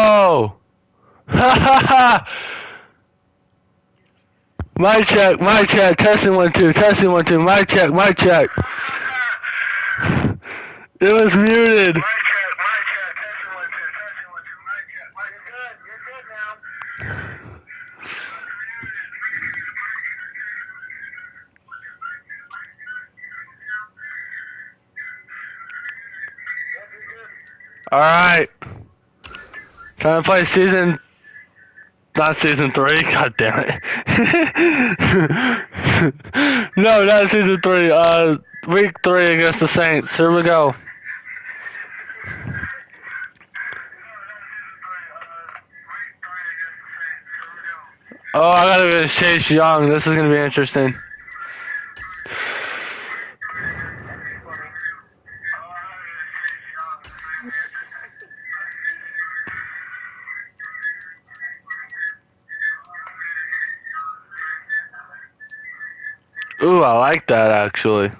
Ha ha ha! Mic check, testing 1 2, testing 1 2, mic check. It was muted. Mic check, testing 1 2, testing 1 2, mic check. You're good now. Alright. Trying to play not season 3, god damn it. No, not season 3, week 3 against the Saints. Here we go. Oh, I gotta go to Chase Young. This is gonna be interesting. Ooh, I like that actually.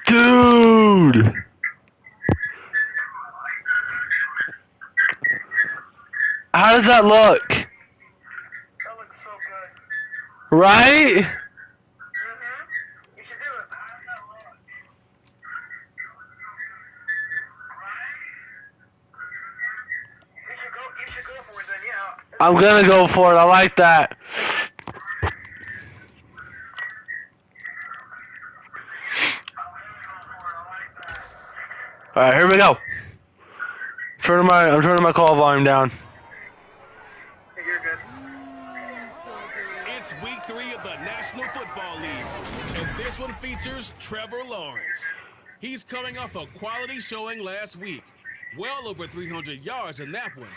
Dude! How does that look? That looks so good. Right? You should do it. How does that look? You should go for it then, yeah. I'm gonna go for it. I like that. Alright, here we go. I'm turning my call volume down. You're good. It's week 3 of the National Football League, and this one features Trevor Lawrence. He's coming off a quality showing last week. Well over 300 yards in that one.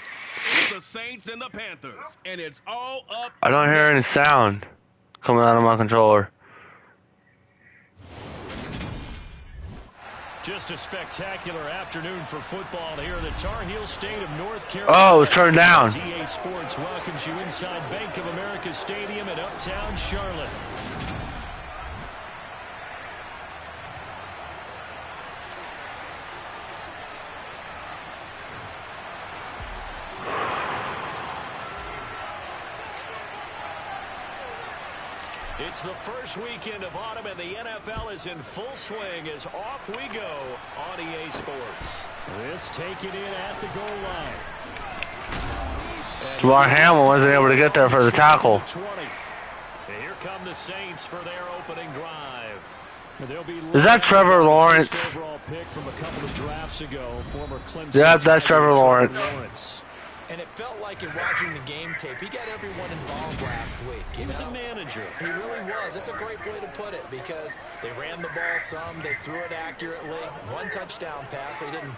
It's the Saints and the Panthers, and it's all up. I don't hear any sound coming out of my controller. Just a spectacular afternoon for football here in the Tar Heel state of North Carolina. Oh, it's turned down. EA Sports welcomes you inside Bank of America Stadium in Uptown Charlotte. It's the first weekend of autumn, and the NFL is in full swing as off we go on EA Sports. This taken in at the goal line. Jamar Hamill wasn't able to get there for the tackle. 20. And here come the Saints for their opening drive. Is that Trevor Lawrence? Overall pick from a couple of drafts ago, former Clemson. Yeah, that's Trevor Lawrence. And it felt like in watching the game tape, he got everyone involved last week. He was a manager. He really was. That's a great way to put it because they ran the ball some, they threw it accurately. One touchdown pass, so he didn't,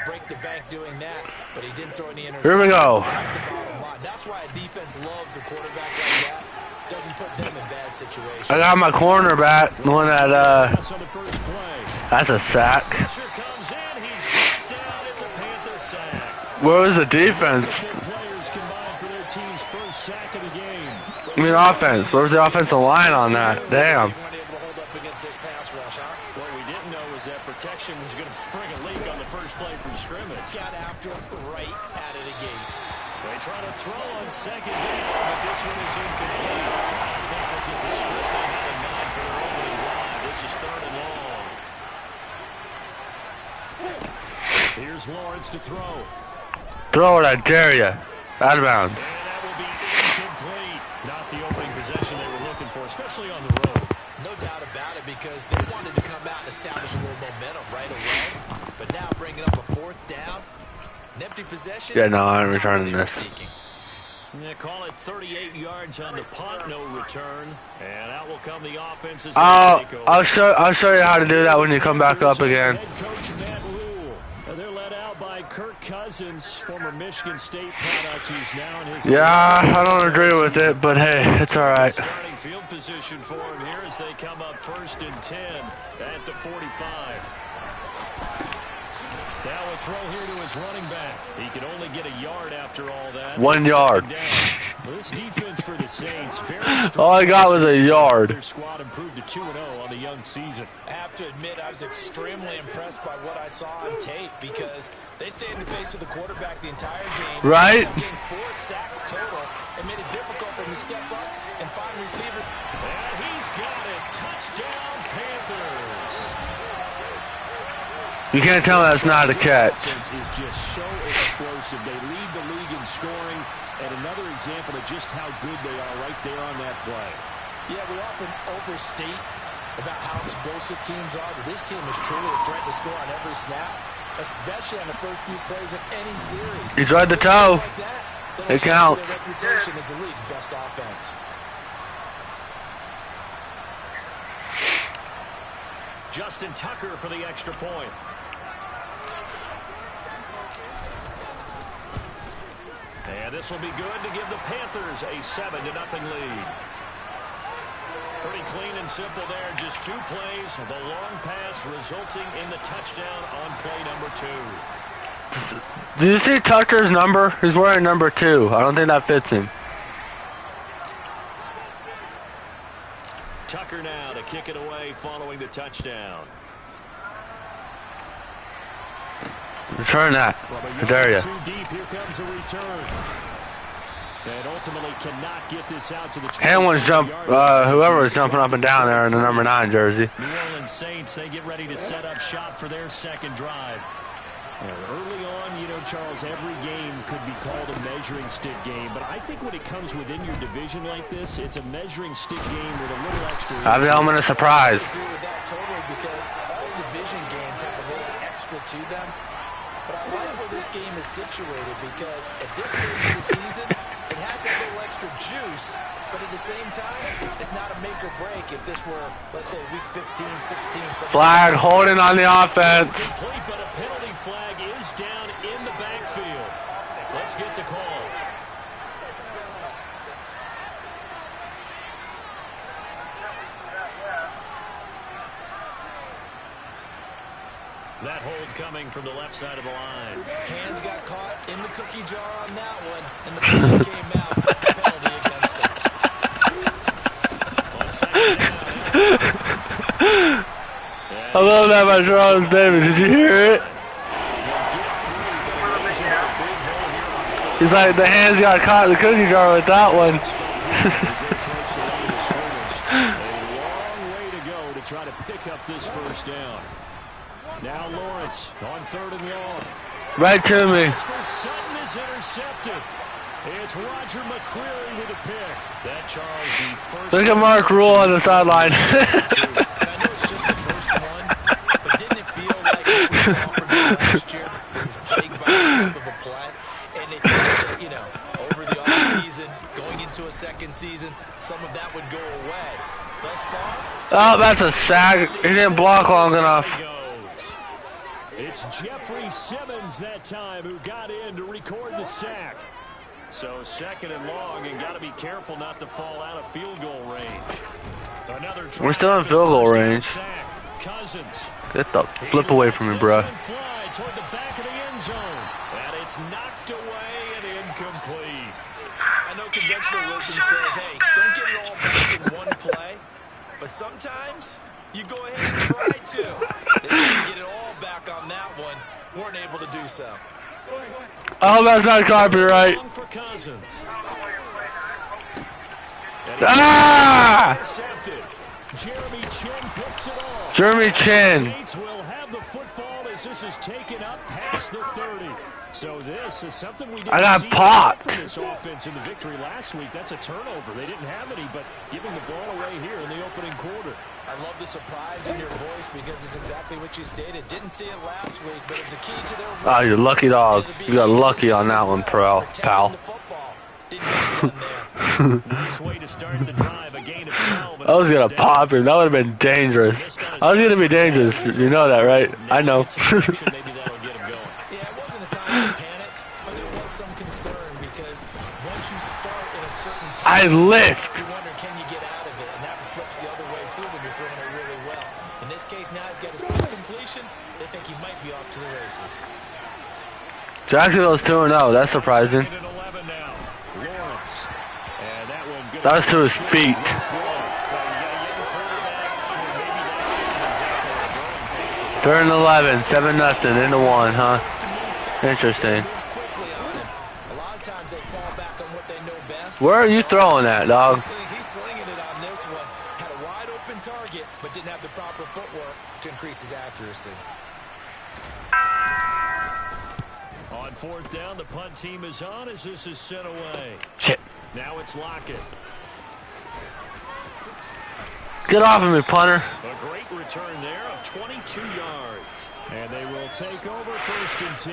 break the bank doing that, but he didn't throw any interceptions. Here we go. That's the bottom line. That's why a defense loves a quarterback like that. Doesn't put them in bad situations. I got my cornerback, the one that, that's a sack. Pressure comes in, he's brought down. It's a Panther sack. Where was the defense? Players combined for their team's first sack of the game. I mean offense. Where was the offensive line on that? Damn. What we didn't know was that protection was going to spring a leak on the first play from scrimmage. Got after him right out of the gate. They try to throw on second down, but this one is incomplete. I think this is the script they had in mind for their opening drive. This is 3rd and long. Here's Lawrence to throw. Throw it, I dare you. Out of bounds. And that will be incomplete. Not the opening possession they were looking for, especially on the road. No doubt about it, because they wanted to come out and establish a little momentum right away. But now bringing up a 4th down, an empty possession. Yeah, no, I'm returning this. Yeah, call it 38 yards on the punt, no return, and out will come the offense's. I'll show you how to do that when you come back up again. Head coach Matt Rule. They're led out by Kirk Cousins, former Michigan State product, who's now in his. Yeah, I don't agree with it, but hey, it's all right. Starting field position for him here as they come up 1st and 10 at the 45. Now a throw here to his running back. He can only get a yard after all that. 1 yard. Well, this defense for the Saints, very strong. All I got was a yard. Their squad improved to 2-0 on the young season. I have to admit, I was extremely impressed by what I saw on tape because they stayed in the face of the quarterback the entire game. Right? Gained 4 sacks total and made it difficult for him to step up and find receivers. And he's got it. Touchdown, Panthers. You can't tell that's not a catch. This offense is just so explosive. They lead the league in scoring, and another example of just how good they are right there on that play. Yeah, we often overstate about how explosive teams are, but this team is truly a threat to score on every snap, especially on the first few plays of any series. He tried the toe. It counts. Their reputation as the league's best offense. Justin Tucker for the extra point. And this will be good to give the Panthers a 7-0 lead. Pretty clean and simple there. Just 2 plays. The long pass resulting in the touchdown on play number 2. Do you see Tucker's number? He's wearing number 2. I don't think that fits him. Tucker now to kick it away following the touchdown. Return that. How dare you? Too deep. Here comes a return. And ultimately cannot get this out to the 20. And one's whoever was jumping up and down there in the number 9 jersey. New Orleans Saints, they get ready to set up shop for their second drive. Early on, you know, Charles, every game could be called a measuring stick game, but I think when it comes within your division like this, it's a measuring stick game with a little extra. Have the element of surprise. I agree with that totally because all division games have a little extra to them. But I like where this game is situated because at this stage of the season, it has a little extra juice, but at the same time, it's not a make or break if this were, let's say, week 15, 16. Flag holding on the offense. Complete, but a penalty flag is down in the backfield. Let's get the call. That hold coming from the left side of the line. Hands got caught in the cookie jar on that one, and the penalty came out. Penalty against him. On second down. I love that by Charles Davis. Did you hear it? He's like, the hands got caught in the cookie jar with that one. A long way to go to try to pick up this first down. Now Lawrence on 3rd and long. Right to me. For Sutton is intercepted. It's Roger McCreary with a pick. That Charles the first. Look at Mark Rule on the sideline. I know it's just the first one, but didn't it feel like what we saw from him last year? It was plagued by this type of a play. And it felt that, you know, over the offseason, going into a second season, some of that would go away. Thus far. Oh, that's a sack. He didn't block long enough. It's Jeffrey Simmons that time who got in to record the sack. So 2nd and long, and got to be careful not to fall out of field goal range. Another We're still in field goal range. Cousins. Get the flip away from me, bruh. Fly toward the back of the end zone. And it's knocked away and incomplete. I know conventional wisdom says, hey, don't get it all back in one play. But sometimes you go ahead and try to. They didn't get it all back on that one. Weren't able to do so. Oh, that's not copyright. For Cousins. Ah! Jeremy Chin picks it off. Jeremy Chin. Saints will have the football as this is taken up past the 30. So this is something we didn't I got see popped. from this offense in the victory last week. That's a turnover. They didn't have any, but giving the ball away here in the opening quarter. I love the surprise in your voice because it's exactly what you stated. Didn't see it last week, but it's a key to their win. Oh, you lucky dog. You got lucky on that one, pal. Didn't get it done there. Nice way to start the drive. A gain of 12. I was going to pop him. That would have been dangerous. I was going to be dangerous. You know that, right? I know. Maybe that'll get him going. Yeah, it wasn't a time to panic, but there was some concern because once you start in a certain place, I lift. you wonder, can you get out of it? And that flips the other way, too, when you're throwing it really well. In this case, now he's got his first completion. They think he might be off to the races. Jacksonville's 2-0. That's surprising. 2nd and 11 now. Lawrence That was to his feet. Third and 11, 7-0 into 1, huh? Interesting. Where are you throwing that, dog? He's slinging it on this one. Had a wide open target, but didn't have the proper footwork to increase his accuracy. On fourth down, the punt team is on as this is sent away. Shit. Now it's Lockett. Get off of me, punter. A great return there of 22 yards. And they will take over 1st and 10. So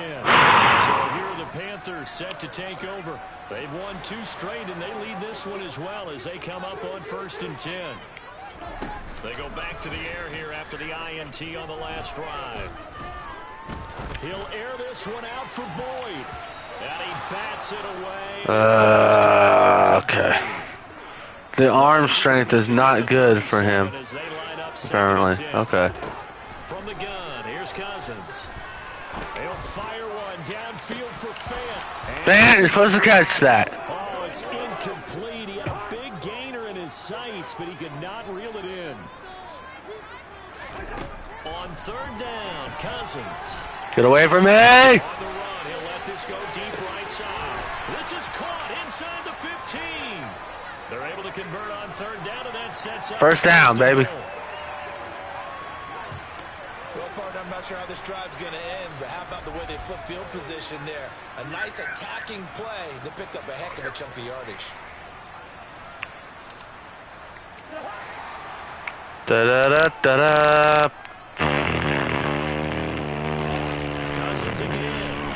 here are the Panthers set to take over. They've won 2 straight, and they lead this one as well as they come up on 1st and 10. They go back to the air here after the INT on the last drive. He'll air this one out for Boyd. And he bats it away. Okay. The arm strength is not good for him, apparently. Okay. From the gun, here's Cousins. He'll fire one downfield for Fant. Fant, you're supposed to catch that. Oh, it's incomplete. He had a big gainer in his sights, but he could not reel it in. On 3rd down, Cousins. Get away from me! On the run, he'll let this go deep right side. This is caught inside the 15. They're able to convert on 3rd down, and that sets up 1st down, baby. Well, partner, I'm not sure how this drive's going to end, but how about the way they flip field position there? A nice attacking play that picked up a heck of a chunk of yardage. Da-da-da-da-da. Cousins again.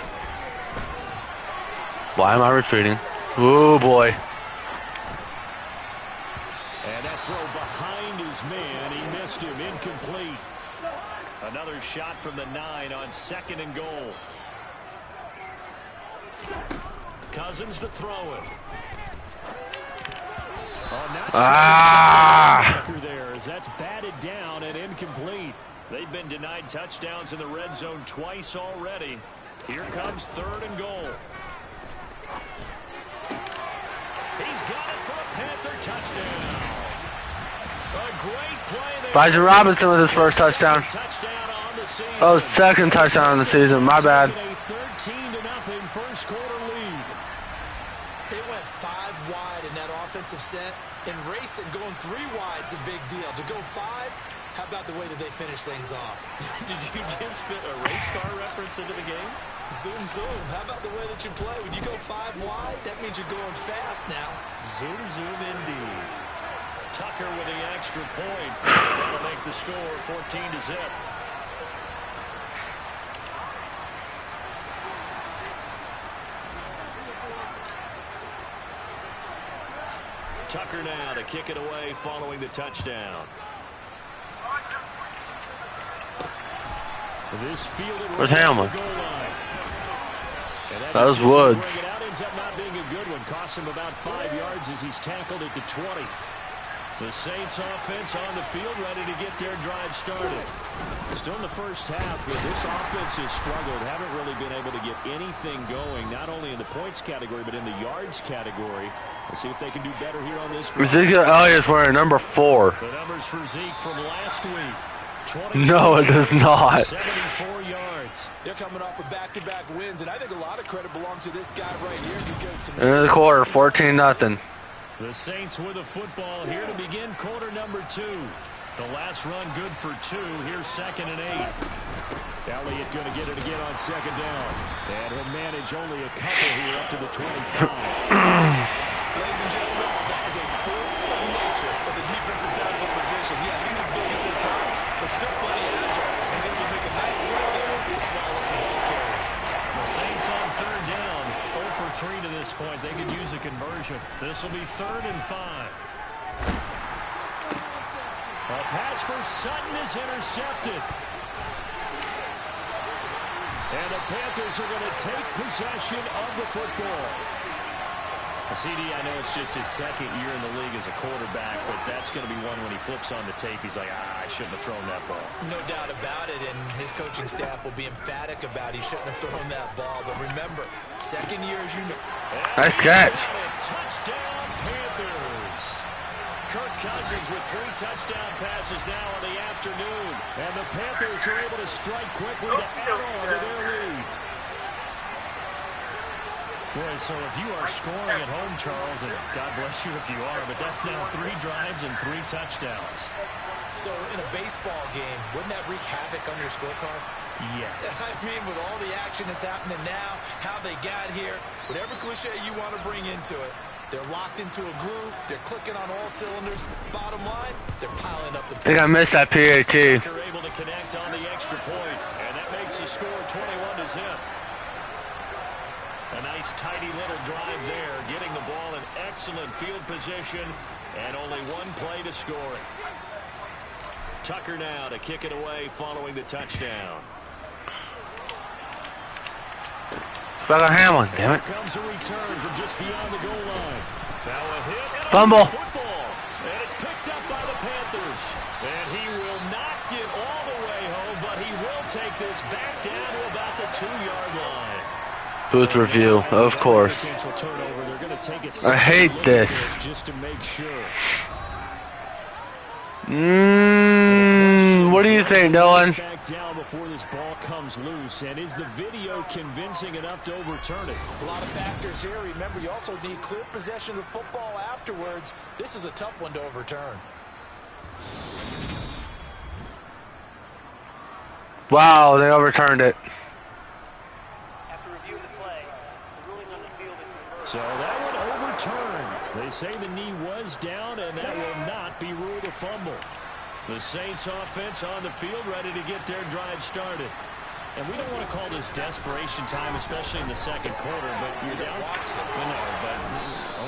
Why am I retreating? Oh, boy. And that throw behind his man. He missed him. Incomplete. Another shot from the 9 on 2nd and goal. Cousins to throw it. Oh, there as that's batted down and incomplete. They've been denied touchdowns in the red zone twice already. Here comes 3rd and goal. He's got it for a Panther touchdown. A great play there. Elijah Robinson with his first touchdown. Oh, 2nd touchdown on the season. My bad. A 13-0 first quarter lead. They went 5 wide in that offensive set. And racing, going 3 wide's a big deal. To go 5, how about the way that they finish things off? Did you just fit a race car reference into the game? Zoom, zoom. How about the way that you play? When you go 5 wide, that means you're going fast now. Zoom, zoom indeed. Tucker with the extra point. That'll make the score 14-0. Tucker now to kick it away following the touchdown. This fielded Where's right Hamlin? at the goal line. That was Woods. Bring it out, ends up not being a good one. Costs him about 5 yards as he's tackled at the 20. The Saints offense on the field, ready to get their drive started. Still in the first half, but this offense has struggled. Haven't really been able to get anything going, not only in the points category, but in the yards category. Let's see if they can do better here on this drive. Ezekiel Elliott's wearing number 4. The numbers for Zeke from last week. No, it does not. 74 yards. They're coming off of back-to-back wins, and I think a lot of credit belongs to this guy right here because to me, End of the quarter, 14-0. the Saints with a football here to begin quarter number 2. The last run good for 2. Here's 2nd and 8. Elliott going to get it again on 2nd down. And he'll manage only a couple here up to the 25. ladies and gentlemen, that is a force of nature of the defensive tackle position. Yes, he's as big as they come, but still plenty agile. He's able to make a nice play there to smile up the ball carrier. The Saints on 3rd down. 0 for 3 to this point. They could use a conversion. This will be 3rd and 5. A pass for Sutton is intercepted. And the Panthers are going to take possession of the football. CD, I know it's just his second year in the league as a quarterback, but that's going to be one when he flips on the tape, he's like, I shouldn't have thrown that ball. No doubt about it, and his coaching staff will be emphatic about he shouldn't have thrown that ball. But remember, second year, as you know. Nice catch. Touchdown, Panthers. Kirk Cousins with 3 touchdown passes now in the afternoon. And the Panthers are able to strike quickly to add on to their lead. Boy, so if you are scoring at home, Charles, and God bless you if you are, but that's now 3 drives and 3 touchdowns. So in a baseball game, wouldn't that wreak havoc on your scorecard? Yes. I mean, with all the action that's happening now, how they got here, whatever cliche you want to bring into it, they're locked into a groove, they're clicking on all cylinders. Bottom line, they're piling up the points. I think I missed that period too. They're able to connect on the extra point, and that makes the score 21-0. A nice, tidy little drive there, getting the ball in excellent field position, and only 1 play to score it. Tucker now to kick it away following the touchdown. Brother Hamlin, damn it. Here comes a return from just beyond the goal line. Now a hit and a Fumble. football. And it's picked up by the Panthers. And he will not get all the way home, but he will take this back down to about the 2-yard line. Booth review, of course. I hate this. Just to make sure. What do you think, Dylan? Back down before this ball comes loose, and is the video convincing enough to overturn it? A lot of factors here. Remember, you also need clear possession of the football afterwards. This is a tough one to overturn. Wow, they overturned it. So that one overturned. They say the knee was down, and that will not be ruled a fumble. The Saints offense on the field ready to get their drive started. And we don't want to call this desperation time, especially in the second quarter, but you're down.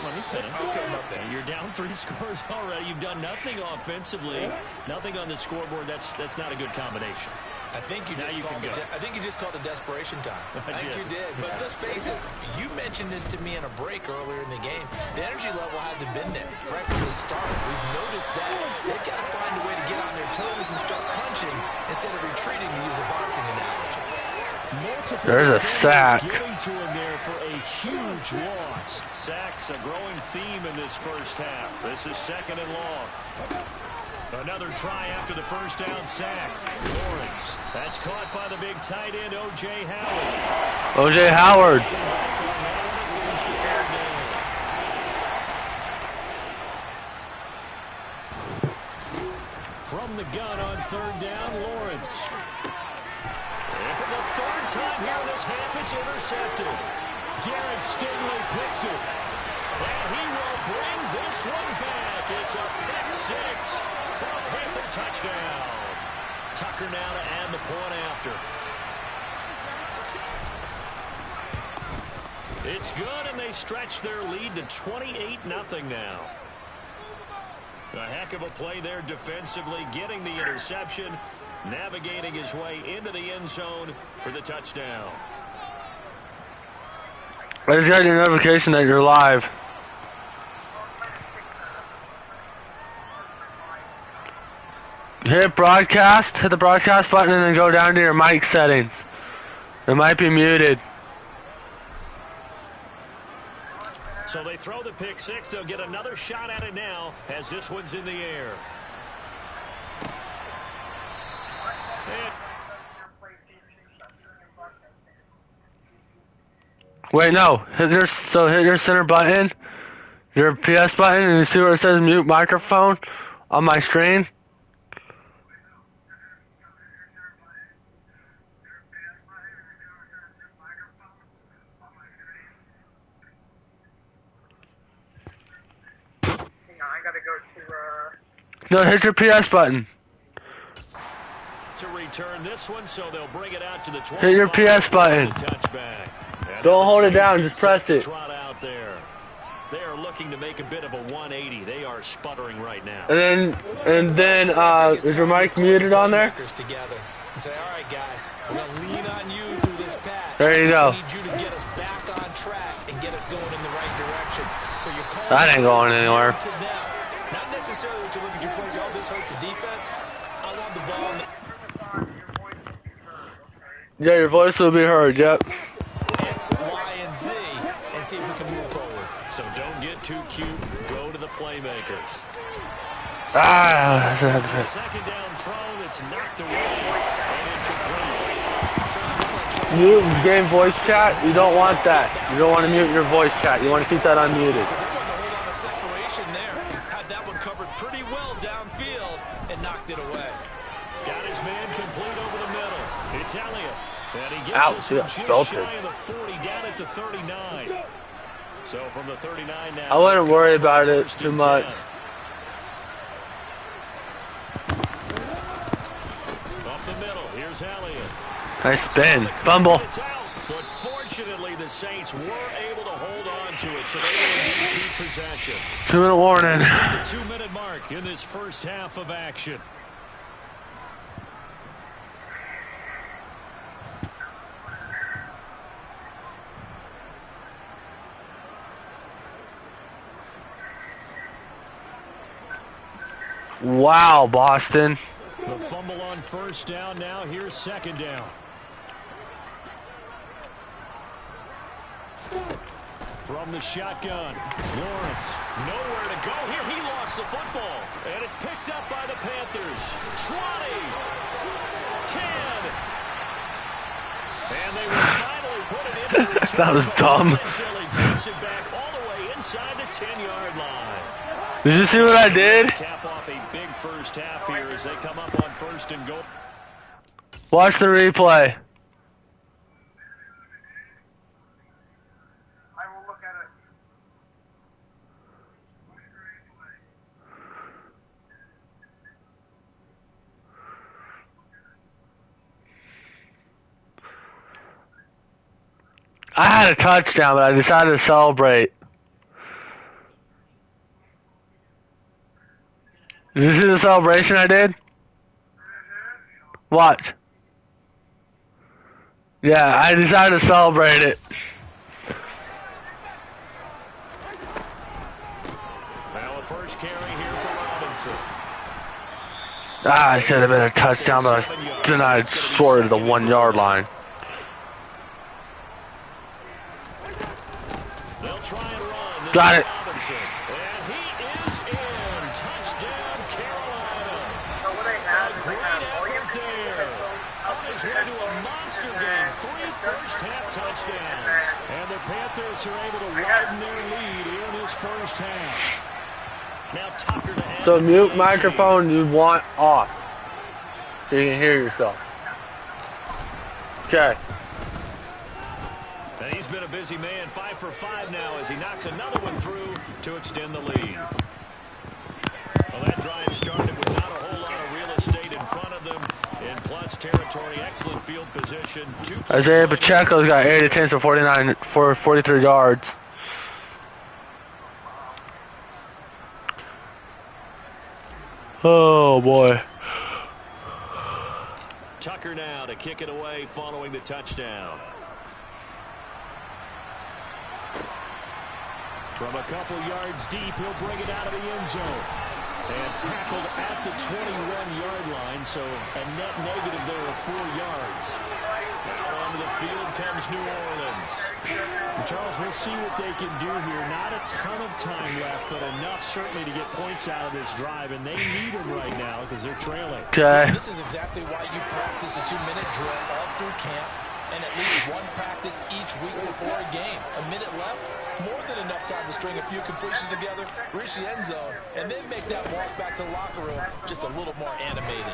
Let me finish. Okay. You're down 3 scores already. You've done nothing offensively, nothing on the scoreboard. That's not a good combination. I think you just called it desperation time. I think you did. But let's face it, you mentioned this to me in a break earlier in the game. The energy level hasn't been there right from the start. We've noticed that they've got to find a way to get on their toes and start punching instead of retreating, to use a boxing analogy. There's a sack. Getting to him there for a huge loss. Sacks a growing theme in this first half. This is 2nd and long. Another try after the first down sack. Lawrence. That's caught by the big tight end, O.J. Howard. O.J. Howard. From the gun on 3rd down, Lawrence. And for the 3rd time here in this half, it's intercepted. Derek Stingley picks it. And he will bring this one back. It's a pick 6 for a Panther touchdown. Tucker now to add the point after. It's good, and they stretch their lead to 28-0 now. A heck of a play there defensively, getting the interception, navigating his way into the end zone for the touchdown. I just got your notification that you're live. Hit broadcast, hit the broadcast button, and then go down to your mic settings. It might be muted. So they throw the pick 6. They'll get another shot at it now as this one's in the air. Wait, no. Hit your center button, your PS button, and you see where it says mute microphone on my screen? No, hit your PS button. To return this one, so they'll bring it out to the 25. Hit your PS button. Don't hold it down, just press it. Out there. They are looking to make a bit of a 180. They are sputtering right now. And then is your mic muted on there? and say, all right, guys, we're going to lean on you through this patch. There you go. We need you to get us back on track and get us going in the right direction. So you're calling That ain't going plays anywhere. to them. Not necessarily that you look at your plays, oh, this hurts the defense. I love the ball. Yeah, your voice will be heard, yep. X, Y, and Z, and see if we can move forward. So don't get too cute. Go to the playmakers. Ah, It's a second down throw that's knocked away and incomplete. mute game voice chat. You don't want that. You don't want to mute your voice chat. You want to keep that unmuted. Because there wasn't a whole lot of separation there. Had that one covered pretty well downfield and knocked it away. Got his man complete over the middle. It's Elliott. And he gets Ouch, us yeah, just felt shy it. of the 40 down at the 39. So from the 39 now. I wouldn't worry about it too much. Up the middle, here's Elliott. Nice spin. Fumble. It's out. But fortunately, the Saints were able to hold on to it, so they will indeed keep possession. 2-minute warning. The 2-minute mark in this first half of action. Wow, Boston. The fumble on first down now. Here's second down. From the shotgun, Lawrence, nowhere to go here. He lost the football, and it's picked up by the Panthers. 20, 10, and they will finally put it in. That was dumb. Until he takes it back all the way inside the 10-yard line. Did you see what I did? Cap off a big first half here as they come up on first and goal. Watch the replay. I will look at it. I had a touchdown, but I decided to celebrate. Did you see the celebration I did? Watch. Yeah, I decided to celebrate it. Well, the first carry here for Robinson. Ah, it should have been a touchdown, but I was denied short of the 1-yard line. They'll try and run. This Got is it. Robinson. And he is in. Touchdown, Carolina. So what I have A is great I have effort there. On his way to a monster game. 3 first-half touchdowns. And the Panthers are able to widen their lead in this first half. Now Tucker to end So the mute play. microphone you want off, so you can hear yourself. Okay. And he's been a busy man, 5 for 5 now as he knocks another one through to extend the lead. Well, that drive started with not a whole lot of real estate in front of them in plus territory. Excellent field position. Isaiah Pacheco's got 8 attempts for 43 yards. Oh boy. Tucker now to kick it away following the touchdown. From a couple yards deep, he'll bring it out of the end zone. And tackled at the 21-yard line, so a net negative there of 4 yards. Out onto the field comes New Orleans. Charles, we'll see what they can do here. Not a ton of time left, but enough certainly to get points out of this drive, and they need them right now because they're trailing. Okay. This is exactly why you practice a 2-minute drill all through camp and at least one practice each week before a game. A minute left, more than enough time to string a few completions together, reach the end zone, and then make that walk back to the locker room just a little more animated.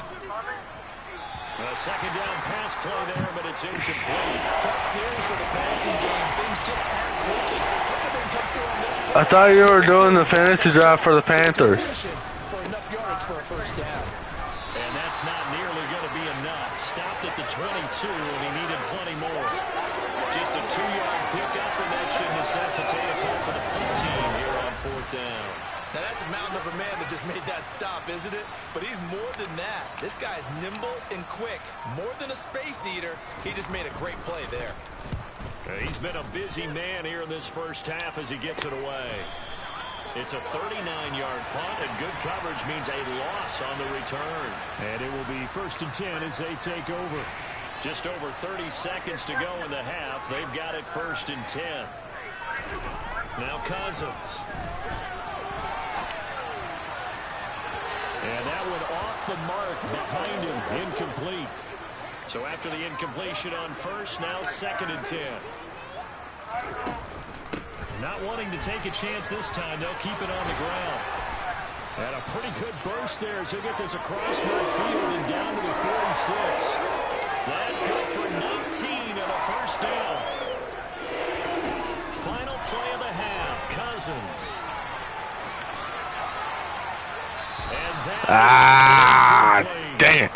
A second down pass play there, but it's incomplete. Tough series for the passing game. Things just aren't clicking. Everything come through on this one. I thought you were doing the fantasy draft for the Panthers. For enough yardage for a first down. And that's not nearly going to be enough. Stopped at the 22, and he needed plenty more. Just a 2-yard pickup, and that should necessitate a call for the punt team here on 4th down. Now, that's a mountain of a man that just made that stop, isn't it? But he's more than that. This guy's nimble and quick. More than a space eater, he just made a great play there. He's been a busy man here in this first half as he gets it away. It's a 39-yard punt, and good coverage means a loss on the return. And it will be 1st and 10 as they take over. Just over 30 seconds to go in the half. They've got it 1st and 10. Now Cousins. And that one off the mark behind him, incomplete. So after the incompletion on first, now 2nd and 10. Not wanting to take a chance this time, they'll keep it on the ground. And a pretty good burst there as he'll get this across midfield and down to the 46. That good for 19 and a first down. Final play of the half, Cousins. Dang it.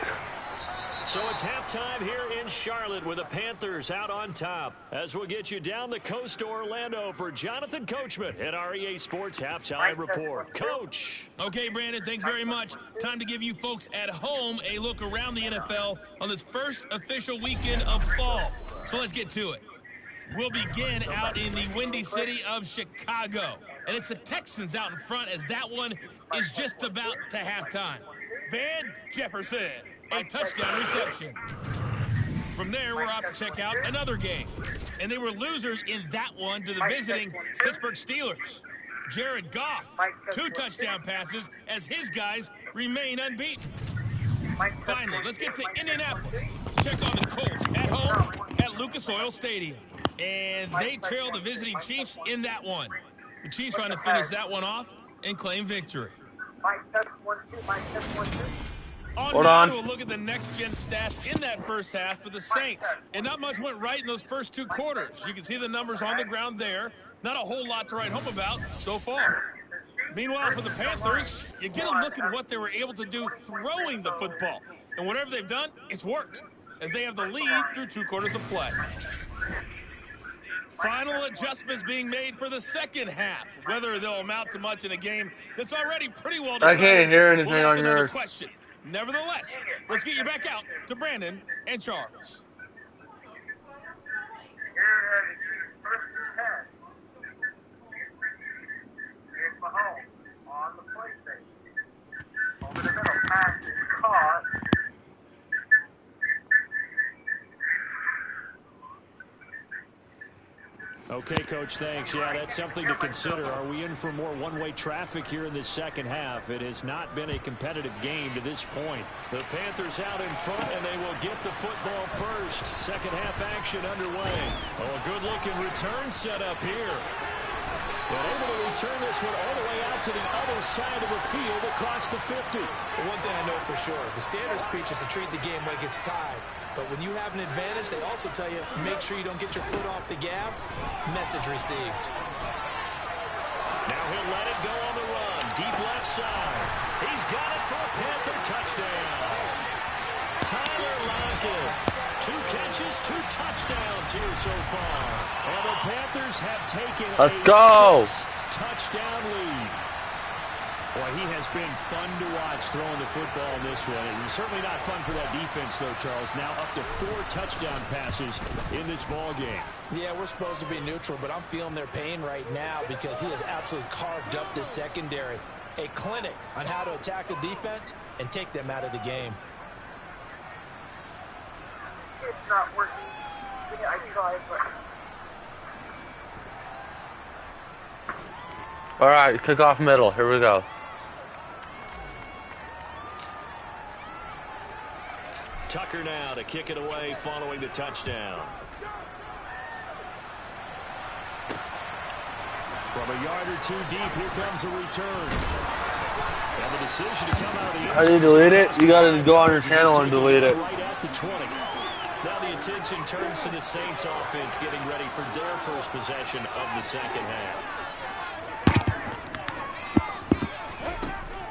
So it's halftime here in Charlotte with the Panthers out on top. As we'll get you down the coast to Orlando for Jonathan Coachman at our EA Sports Halftime Report. Coach. Okay, Brandon, thanks very much. Time to give you folks at home a look around the NFL on this first official weekend of fall. So let's get to it. We'll begin out in the windy city of Chicago. And it's the Texans out in front as that one is just about to halftime. Van Jefferson, a touchdown reception. From there, we're off to check out another game. And they were losers in that one to the visiting Pittsburgh Steelers. Jared Goff, 2 touchdown passes as his guys remain unbeaten. Finally, let's get to Indianapolis to check on the Colts at home at Lucas Oil Stadium. And they trail the visiting Chiefs in that one. The Chiefs trying to finish that one off and claim victory. Hold on. To a look at the next-gen stats in that first half for the Saints. And not much went right in those first 2 quarters. You can see the numbers on the ground there. Not a whole lot to write home about so far. Meanwhile, for the Panthers, you get a look at what they were able to do throwing the football. And whatever they've done, it's worked, as they have the lead through 2 quarters of play. Final adjustments being made for the second half. Whether they'll amount to much in a game that's already pretty well decided. I can't hear anything that's on another yours. question. Nevertheless, let's get you back out to Brandon and Charles. Here's Mahomes on the PlayStation. Over the middle, pass is caught. Okay, Coach, thanks. Yeah, that's something to consider. Are we in for more one-way traffic here in this second half? It has not been a competitive game to this point. The Panthers out in front, and they will get the football first. Second half action underway. Oh, a good-looking return set up here. And able to return this one all the way out to the other side of the field across the 50. Well, one thing I know for sure, the standard speech is to treat the game like it's tied. But when you have an advantage, they also tell you, make sure you don't get your foot off the gas. Message received. Now he'll let it go on the run. Deep left side. He's got it for a Panther touchdown. Tyler Lockett. 2 catches, 2 touchdowns here so far. And the Panthers have taken Let's a go. 6-touchdown lead. Boy, he has been fun to watch throwing the football in this one. It's certainly not fun for that defense, though, Charles. Now up to 4 touchdown passes in this ball game. Yeah, we're supposed to be neutral, but I'm feeling their pain right now because he has absolutely carved up this secondary. A clinic on how to attack the defense and take them out of the game. It's not working. Yeah, I tried, but... All right, kick off middle. Here we go. Tucker now to kick it away following the touchdown. From a yard or 2 deep, here comes a return. And the decision to come out of the end How do you delete it? You gotta go on your channel and delete it. Right at the 20. Now the attention turns to the Saints offense getting ready for their first possession of the second half.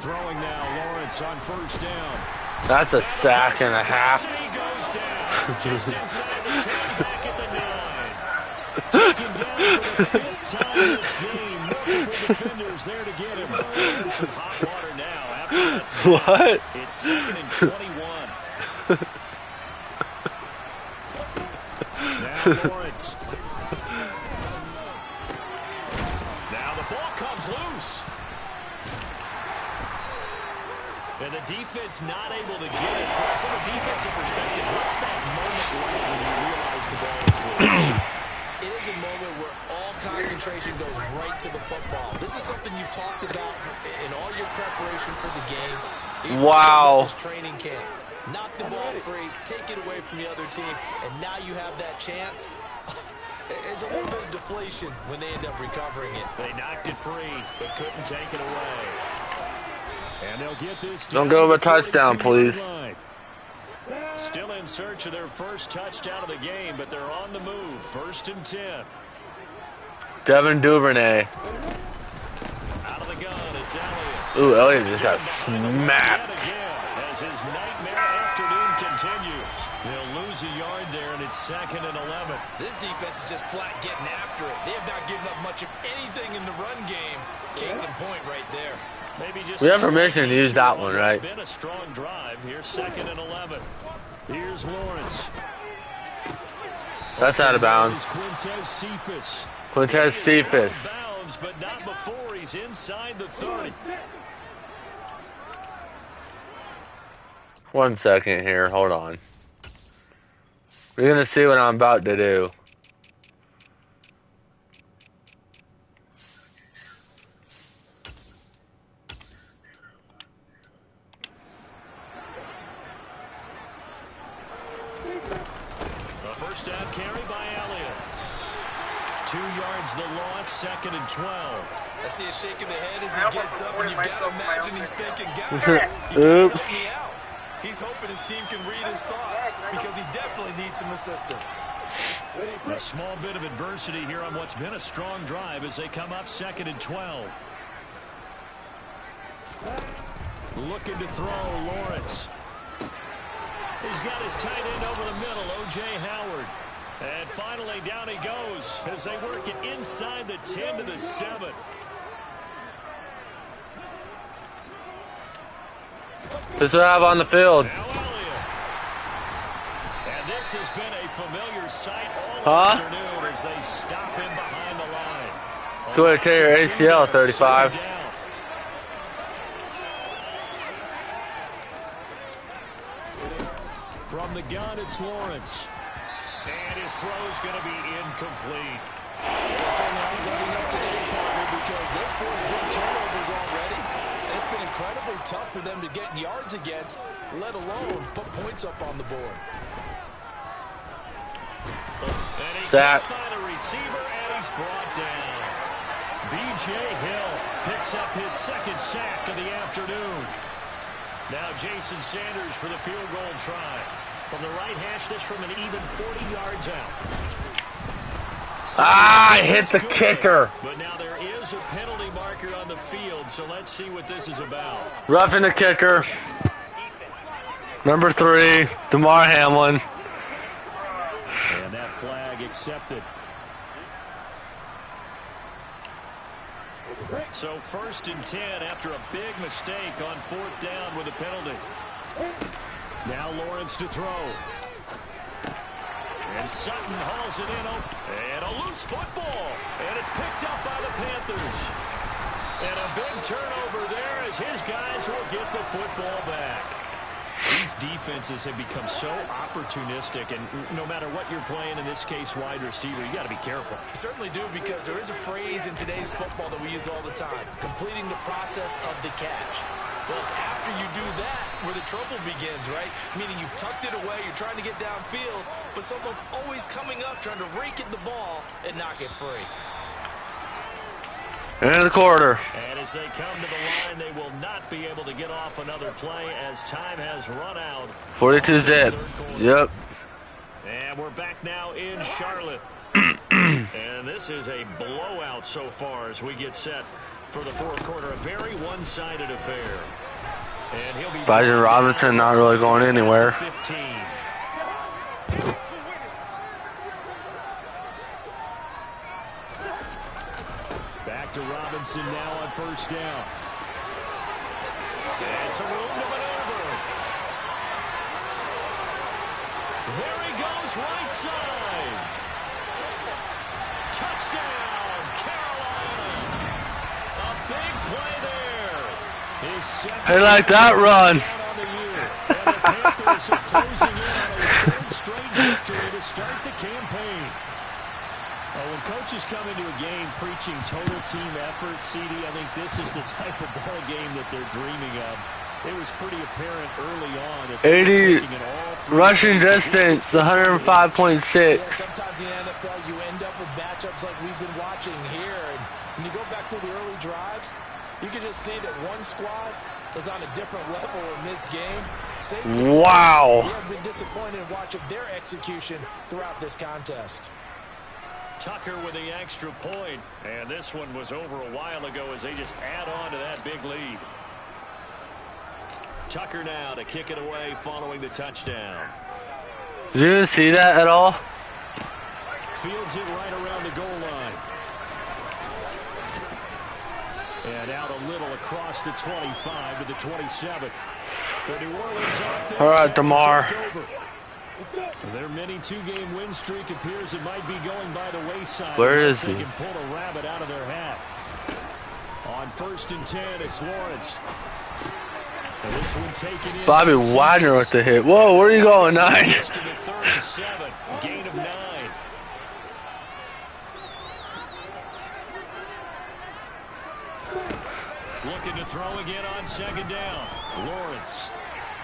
Throwing now, Lawrence on first down. That's a sack and a half. He goes down just inside the 10, back at the 9. taken down for the 5th time this game. Multiple defenders there to get him. In some hot water now after that sack. What? It's 2nd and 21. Now Lawrence. Now the ball comes loose. And the defense not able to get it. From a defensive perspective, what's that moment like when you realize the ball is loose? It is a moment where all concentration goes right to the football. This is something you've talked about in all your preparation for the game. Wow. This is training camp. Knock the ball free, take it away from the other team, and now you have that chance. There's a little bit of deflation when they end up recovering it. They knocked it free, but couldn't take it away. And they'll get this. Don't go over a touchdown, please. Still in search of their first touchdown of the game, but they're on the move. 1st and 10. Devin Duvernay. Out of the gun, it's Elliott. Ooh, Elliott just got smacked. As his nightmare afternoon continues. They'll lose a yard there, and it's 2nd and 11. This defense is just flat getting after it. They have not given up much of anything in the run game. Case in point right there. Maybe just We have permission to use that one, right? It's been a strong drive. Here's 2nd and 11. Here's Lawrence. That's out of bounds. Quintez Cephas. Quintez Cephas. Bounds, but not before he's inside the 30. 1 second here. Hold on. We're going to see what I'm about to do. A first down carry by Elliott. 2 yards the loss, 2nd and 12. I see a shake of the head as he gets up, and you've got to imagine he's thinking, guys, he Oops. can't help me out. He's hoping his team can read his thoughts because he definitely needs some assistance. A small bit of adversity here on what's been a strong drive as they come up 2nd and 12. Looking to throw, Lawrence. He's got his tight end over the middle, O.J. Howard. And finally down he goes as they work it inside the 10 to the 7. This is what I have on the field. Now Elliott. And this has been a familiar sight all afternoon as they stop him behind the line. Go ahead, tear your ACL, 35. From the gun, it's Lawrence. And his throw's going to be incomplete. So now getting up to date, partner, because they've forced big turnovers already. And it's been incredibly tough for them to get yards against, let alone put points up on the board. And he Sack. can't find a receiver, and he's brought down. B.J. Hill picks up his 2nd sack of the afternoon. Now Jason Sanders for the field goal try. From the right hash, this from an even 40 yards out. I hit the kicker. But now there is a penalty marker on the field, so let's see what this is about. Roughing the kicker. Number 3, DeMar Hamlin. And that flag accepted. So 1st and 10 after a big mistake on 4th down with a penalty. Now Lawrence to throw. And Sutton hauls it in. And a loose football. And it's picked up by the Panthers. And a big turnover there as his guys will get the football back. These defenses have become so opportunistic, and no matter what you're playing, in this case wide receiver, you got to be careful. You certainly do, because there is a phrase in today's football that we use all the time, completing the process of the catch. Well, it's after you do that where the trouble begins, right? Meaning you've tucked it away, you're trying to get downfield, but someone's always coming up trying to rake at the ball and knock it free. End of the quarter. And as they come to the line, they will not be able to get off another play as time has run out. 42 zip. Yep. And we're back now in Charlotte. And this is a blowout so far as we get set for the 4th quarter. A very one-sided affair. And he'll be Bijan Robinson not really going anywhere. 15. to Robinson now on first down. And some room to maneuver. There he goes, right side. Touchdown, Carolina. A big play there. His second I like that run. on the year. And the Panthers are closing in on a third straight victory to start the campaign. Well, when coaches come into a game preaching total team effort, CD, I think this is the type of ball game that they're dreaming of. It was pretty apparent early on that 80 rushing distance, 105.6. Yeah, sometimes in the NFL you end up with matchups like we've been watching here. And when you go back to the early drives, you can just see that one squad was on a different level in this game. Wow. We have been disappointed in watching their execution throughout this contest. Tucker with the extra point. And this one was over a while ago as they just add on to that big lead. Tucker now to kick it away following the touchdown. Did you see that at all? Fields it right around the goal line. And out a little across the 25 to the 27. The New Orleans offense. All right, DeMar. Their mini two-game win streak appears it might be going by the wayside. Where is he? They can pull a rabbit out of their hat. On 1st and 10, it's Lawrence. And this one taken in. Bobby Wagner with the hit. Whoa, where are you going, 9? To the 37, gain of 9. Looking to throw again on 2nd down. Lawrence.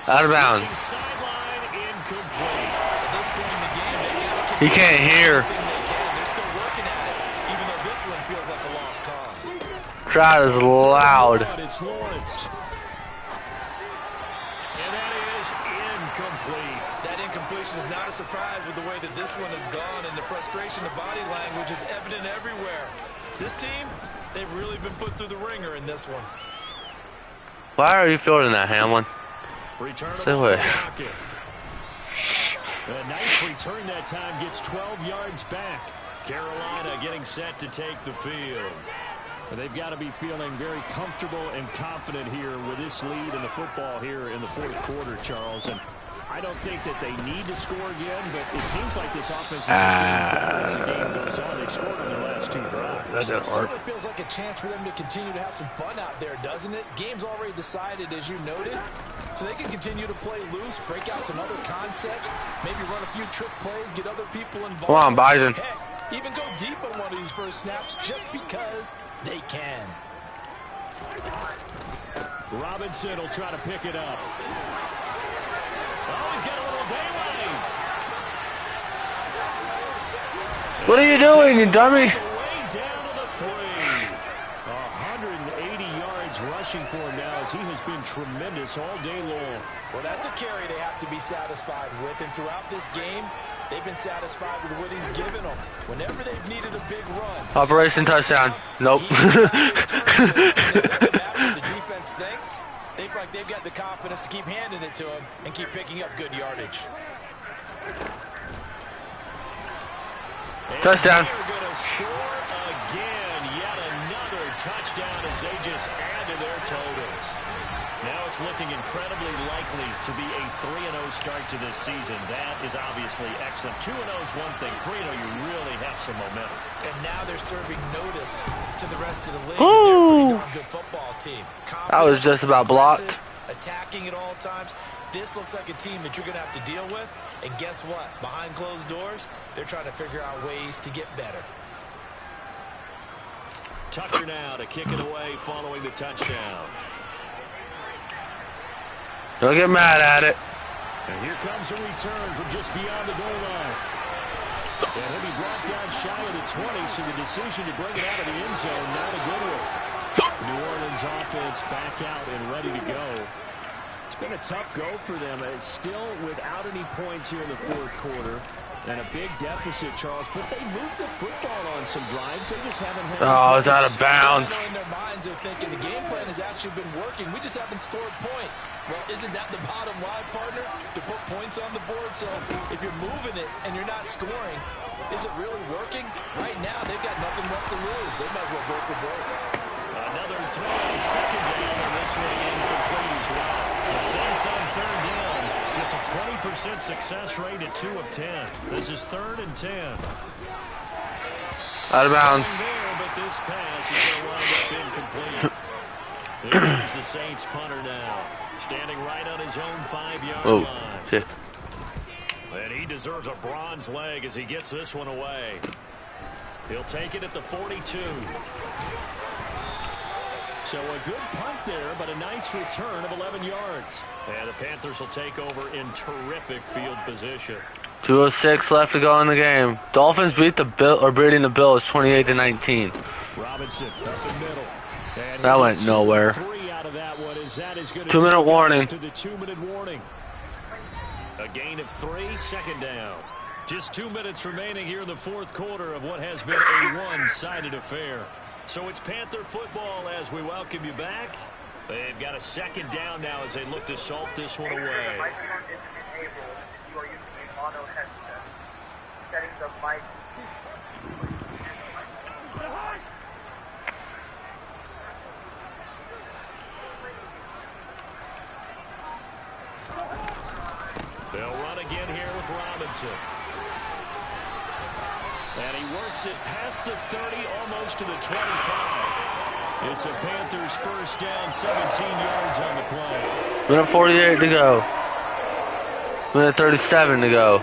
Out of bounds. Sideline incomplete. At this point in the game, they got to He can't hear. They're still working at it, even though this one feels like a lost cause. Crowd is loud. It's Lawrence. And that is incomplete. That incompletion is not a surprise with the way that this one has gone, and the frustration of body language is evident everywhere. This team, they've really been put through the ringer in this one. Why are you fielding that, Hamlin? Return Stay away. A nice return that time, gets 12 yards back. Carolina getting set to take the field. They've got to be feeling very comfortable and confident here with this lead in the football here in the 4th quarter, Charles. And I don't think that they need to score again, but it seems like this offense is just getting better as the game goes on. They've scored on their last 2 drives. That didn't work. It feels like a chance for them to continue to have some fun out there, doesn't it? Game's already decided, as you noted, so they can continue to play loose, break out some other concepts, maybe run a few trick plays, get other people involved. Come on, Bison. Heck, even go deep on one of these first snaps just because they can. Robinson will try to pick it up. Oh, he's got a little daylight. What are you doing, you dummy? Way down to the 3. 180 yards rushing for him now as he has been tremendous all day long. Well, that's a carry they have to be satisfied with, and throughout this game, they've been satisfied with what he's given them. Whenever they've needed a big run. Operation touchdown. Nope. It doesn't matter what the defense thinks. They feel like they've got the confidence to keep handing it to him and keep picking up good yardage. Touchdown. They're going to score again. Yet another touchdown as they just add to their totals. Now it's looking incredibly likely to be a 3-0 start to this season. That is obviously excellent. 2-0 is one thing. 3-0, you really have some momentum. And now they're serving notice to the rest of the league. They're a pretty darn good football team. That was just about blocked. Attacking at all times. This looks like a team that you're going to have to deal with. And guess what? Behind closed doors, they're trying to figure out ways to get better. Tucker now to kick it away following the touchdown. Don't get mad at it. And here comes a return from just beyond the goal line. And he'll be brought down shy of the 20, so the decision to bring it out of the end zone, not a good one. New Orleans offense back out and ready to go. It's been a tough go for them. It's still without any points here in the 4th quarter. And a big deficit, Charles. But they moved the football on some drives. They just haven't had. Oh, it's out of bounds. In their minds, they're thinking the game plan has actually been working. We just haven't scored points. Well, isn't that the bottom line, partner? To put points on the board. So if you're moving it and you're not scoring, is it really working? Right now, they've got nothing left to lose. They might as well go for broke. throw on second down, and this one incomplete as well. The Saints on third down, just a 20% success rate at 2 of 10. This is 3rd and 10. Out of bounds. There, but this pass is going to wind up incomplete. Here's the Saints punter now, standing right on his own 5-yard line. Shit. And he deserves a bronze leg as he gets this one away. He'll take it at the 42. So a good punt there, but a nice return of 11 yards. And the Panthers will take over in terrific field position. 2:06 left to go in the game. Dolphins beating the Bills 28-19. Robinson up the middle. And That went nowhere. 3 out of that one. That is good. 2-minute warning. To the 2-minute warning. A gain of 3, second down. Just 2 minutes remaining here in the fourth quarter of what has been a one-sided affair. So it's Panther football as we welcome you back. They've got a second down now as they look to salt this one away. Microphone isn't enabled. You are using a mono headset. Settings of mic. They'll run again here with Robinson. And he works it past the 30, almost to the 25. It's a Panthers first down, 17 yards on the play. Minute 48 to go. Minute 37 to go.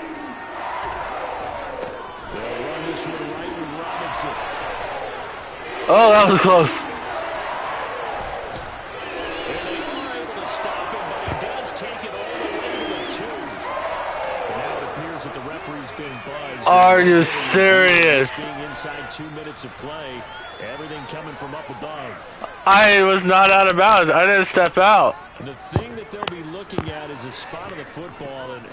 They'll run this one right with Robinson. Oh, that was close. And they are able to stop him, but he does take it all the way to the 2. And now it appears that the referee's been buzzed. Are you serious? Being inside 2 minutes of play, everything coming from up above. I was not out of bounds. I didn't step out. The thing that they'll be looking at is a spot of the football, and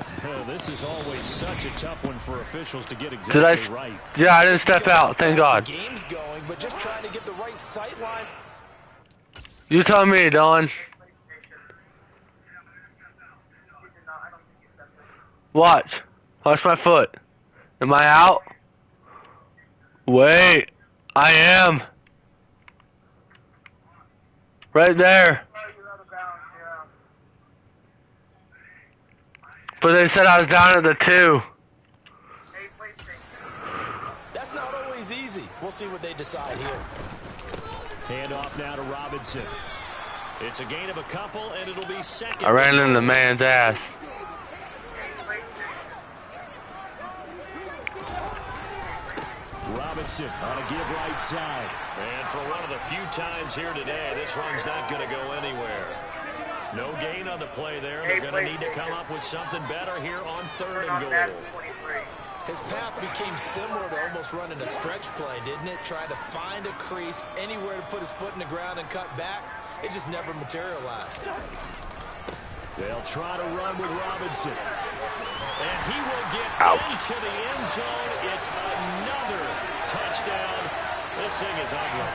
this is always such a tough one for officials to get exactly right. Yeah, I didn't step out. Thank God. The game's going, but just trying to get the right sight line. You tell me, Dylan. Watch. Watch my foot. Am I out? Wait. I am. Right there. But they said I was down at the 2. That's not always easy. We'll see what they decide here. Hand off now to Robinson. It's a gain of a couple, and it'll be second. I ran into the man's ass. Robinson on a give right side. And for one of the few times here today, this run's not going to go anywhere. No gain on the play there. They're going to need to come up with something better here on 3rd and goal. His path became similar to almost running a stretch play, didn't it? Trying to find a crease, anywhere to put his foot in the ground and cut back. It just never materialized. They'll try to run with Robinson. And he will get into the end zone. It's another touchdown. This thing is ugly.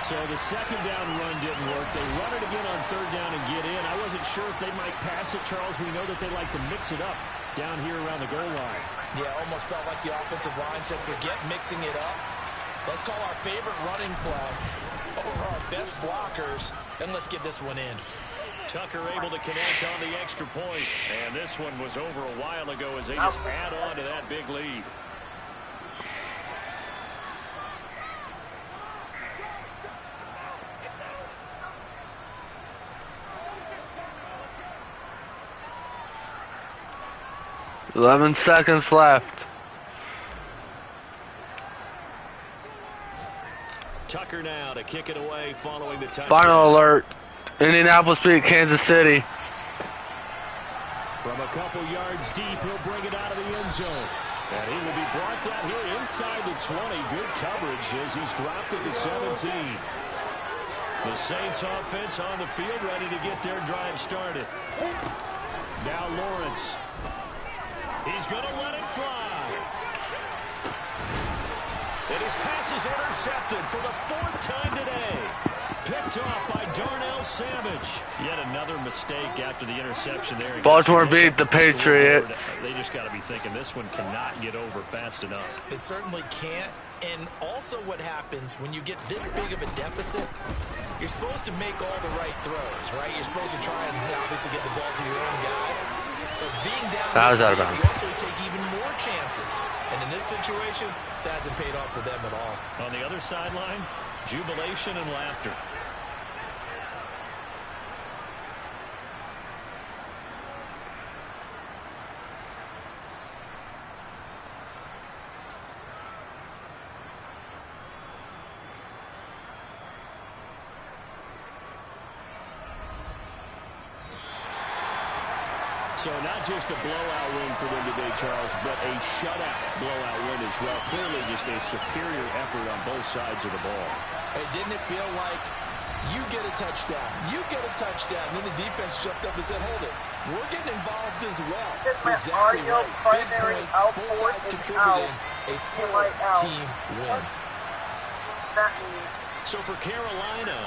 So the second down run didn't work. They run it again on 3rd down and get in. I wasn't sure if they might pass it, Charles. We know that they like to mix it up down here around the goal line. Yeah, almost felt like the offensive line said, forget mixing it up. Let's call our favorite running play over our best blockers, and let's get this one in. Tucker able to connect on the extra point. And this one was over a while ago as they just add on to that big lead. $11 seconds left. Tucker now to kick it away following the touchdown. Final alert. Indianapolis beat Kansas City. From a couple yards deep, he'll bring it out of the end zone. And he will be brought down here inside the 20. Good coverage as he's dropped at the 17. The Saints offense on the field ready to get their drive started. Now Lawrence. He's going to let it fly. And his pass is intercepted for the 4th time today. Picked off by Darnell Savage. Yet another mistake after the interception there. Baltimore beat the Patriots. They just got to be thinking this one cannot get over fast enough. It certainly can't. And also what happens when you get this big of a deficit, You're supposed to make all the right throws, right? You're supposed to try and obviously get the ball to your own guys. But being down That was this out of big, bounds. you also take even more chances. And in this situation, that hasn't paid off for them at all. On the other sideline, jubilation and laughter. So not just a blowout win for them today, Charles, but a shutout blowout win as well. Clearly just a superior effort on both sides of the ball. Hey, didn't it feel like you get a touchdown, and then the defense jumped up and said, hold it, we're getting involved as well. My Exactly audio right. Big primary points, output both sides is contributing, out. a full-team win. That means So for Carolina,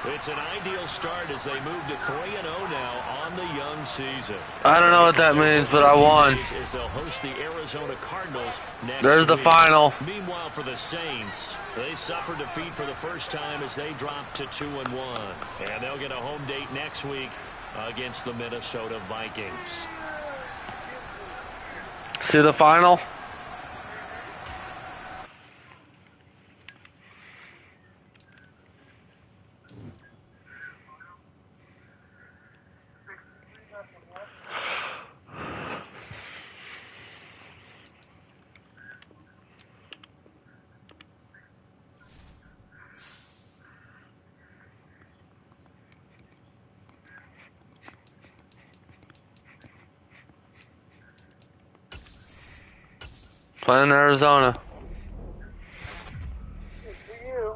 it's an ideal start as they move to 3-0 now on the young season. I don't know what that means, but I won. As they'll host the Arizona Cardinals next There's the week. final. Meanwhile, for the Saints, they suffered defeat for the first time as they dropped to 2-1. And they'll get a home date next week against the Minnesota Vikings. See the final? Playing Arizona. good for you.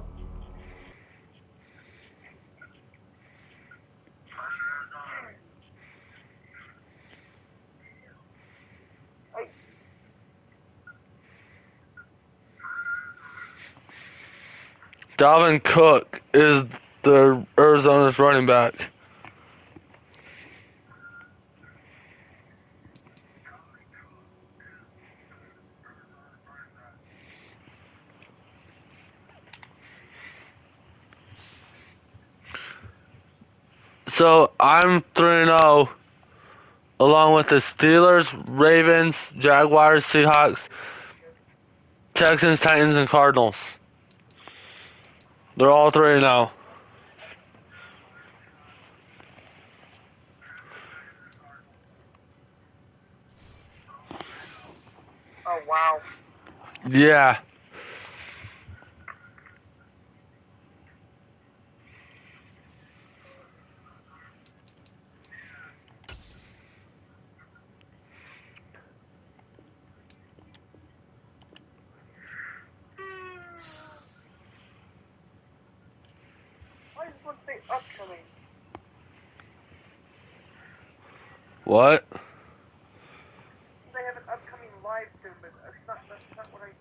Hey, Dalvin Cook is the Arizona's running back. So I'm 3-0 along with the Steelers, Ravens, Jaguars, Seahawks, Texans, Titans, and Cardinals. They're all 3-0. oh wow. Yeah. Why is one say upcoming? What? They have an upcoming live stream, but that's not what I.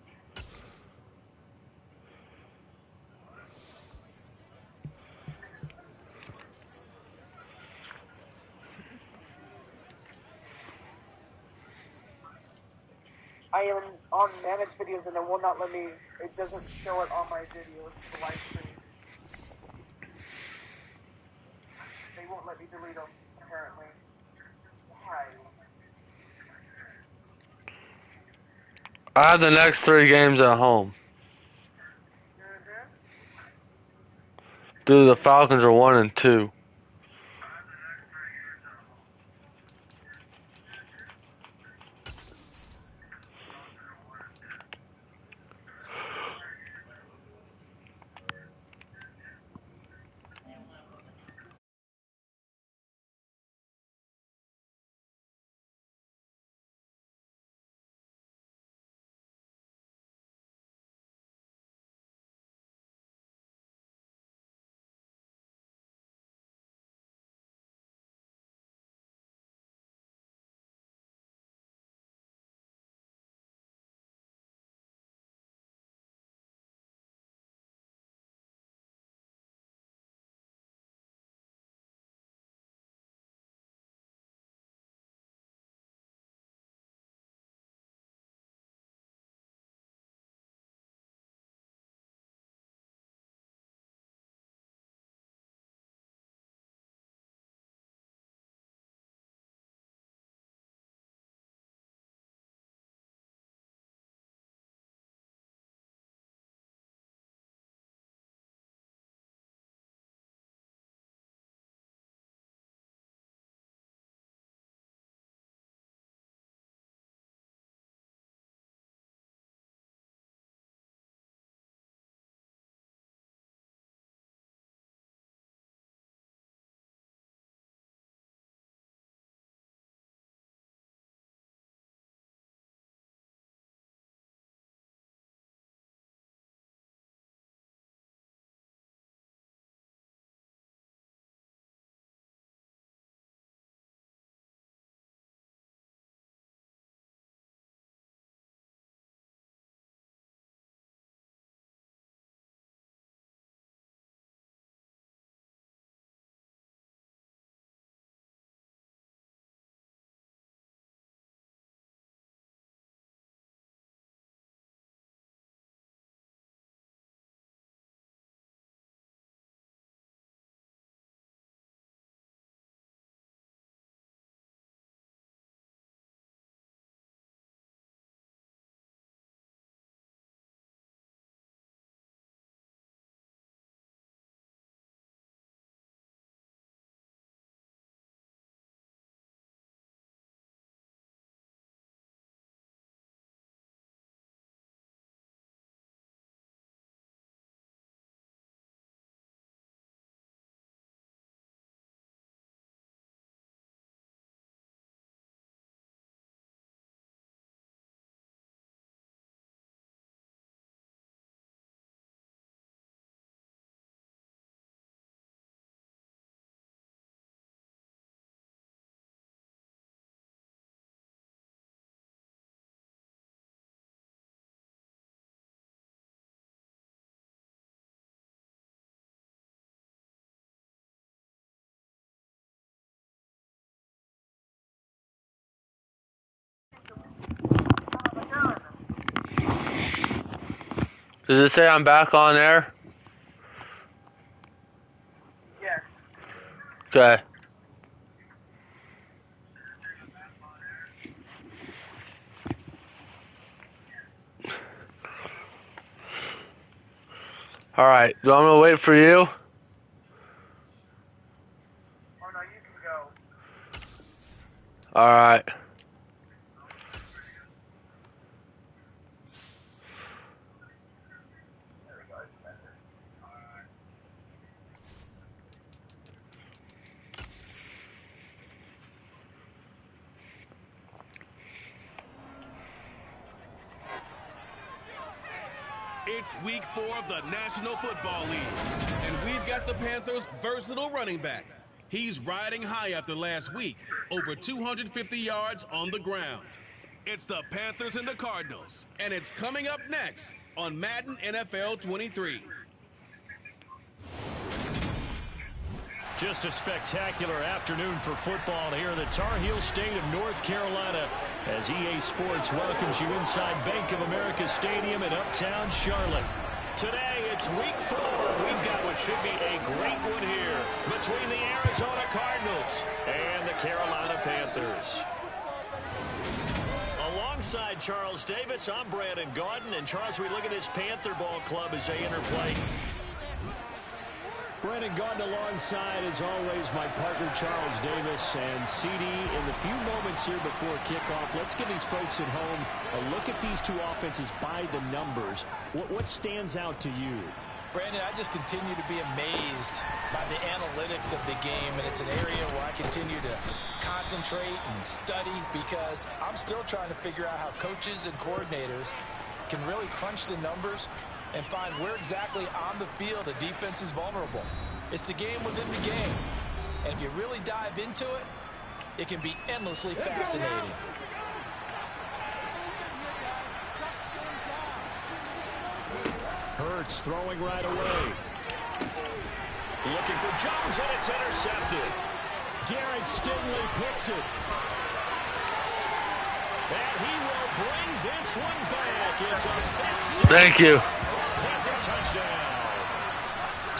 I am on managed videos and it will not let me, it doesn't show it on my videos, the live stream. They won't let me delete them, apparently. Why? I have the next 3 games at home. Mm-hmm. Dude, the Falcons are 1-2. Does it say I'm back on air? Yes. Okay. Alright, do I'm gonna wait for you? Oh no, you can go. Alright. It's week 4 of the National Football League, and we've got the Panthers' versatile running back. He's riding high after last week, over 250 yards on the ground. It's the Panthers and the Cardinals, and it's coming up next on Madden NFL 23. Just a spectacular afternoon for football here in the Tar Heel state of North Carolina as EA Sports welcomes you inside Bank of America Stadium in uptown Charlotte. Today, it's week 4. We've got what should be a great one here between the Arizona Cardinals and the Carolina Panthers. Alongside Charles Davis, I'm Brandon Gaudin. And Charles, we look at this Panther ball club as they interplay. Brandon Gaudin alongside, as always, my partner Charles Davis. And CD, in the few moments here before kickoff, let's give these folks at home a look at these two offenses by the numbers. What stands out to you? Brandon, I just continue to be amazed by the analytics of the game, and it's an area where I continue to concentrate and study because I'm still trying to figure out how coaches and coordinators can really crunch the numbers and find where exactly on the field a defense is vulnerable. It's the game within the game. And if you really dive into it, it can be endlessly fascinating. Hurts throwing right away. Looking for Jones, and it's intercepted. Derek Stingley picks it. And he will bring this one back. It's a pick six. Thank you. Panther touchdown.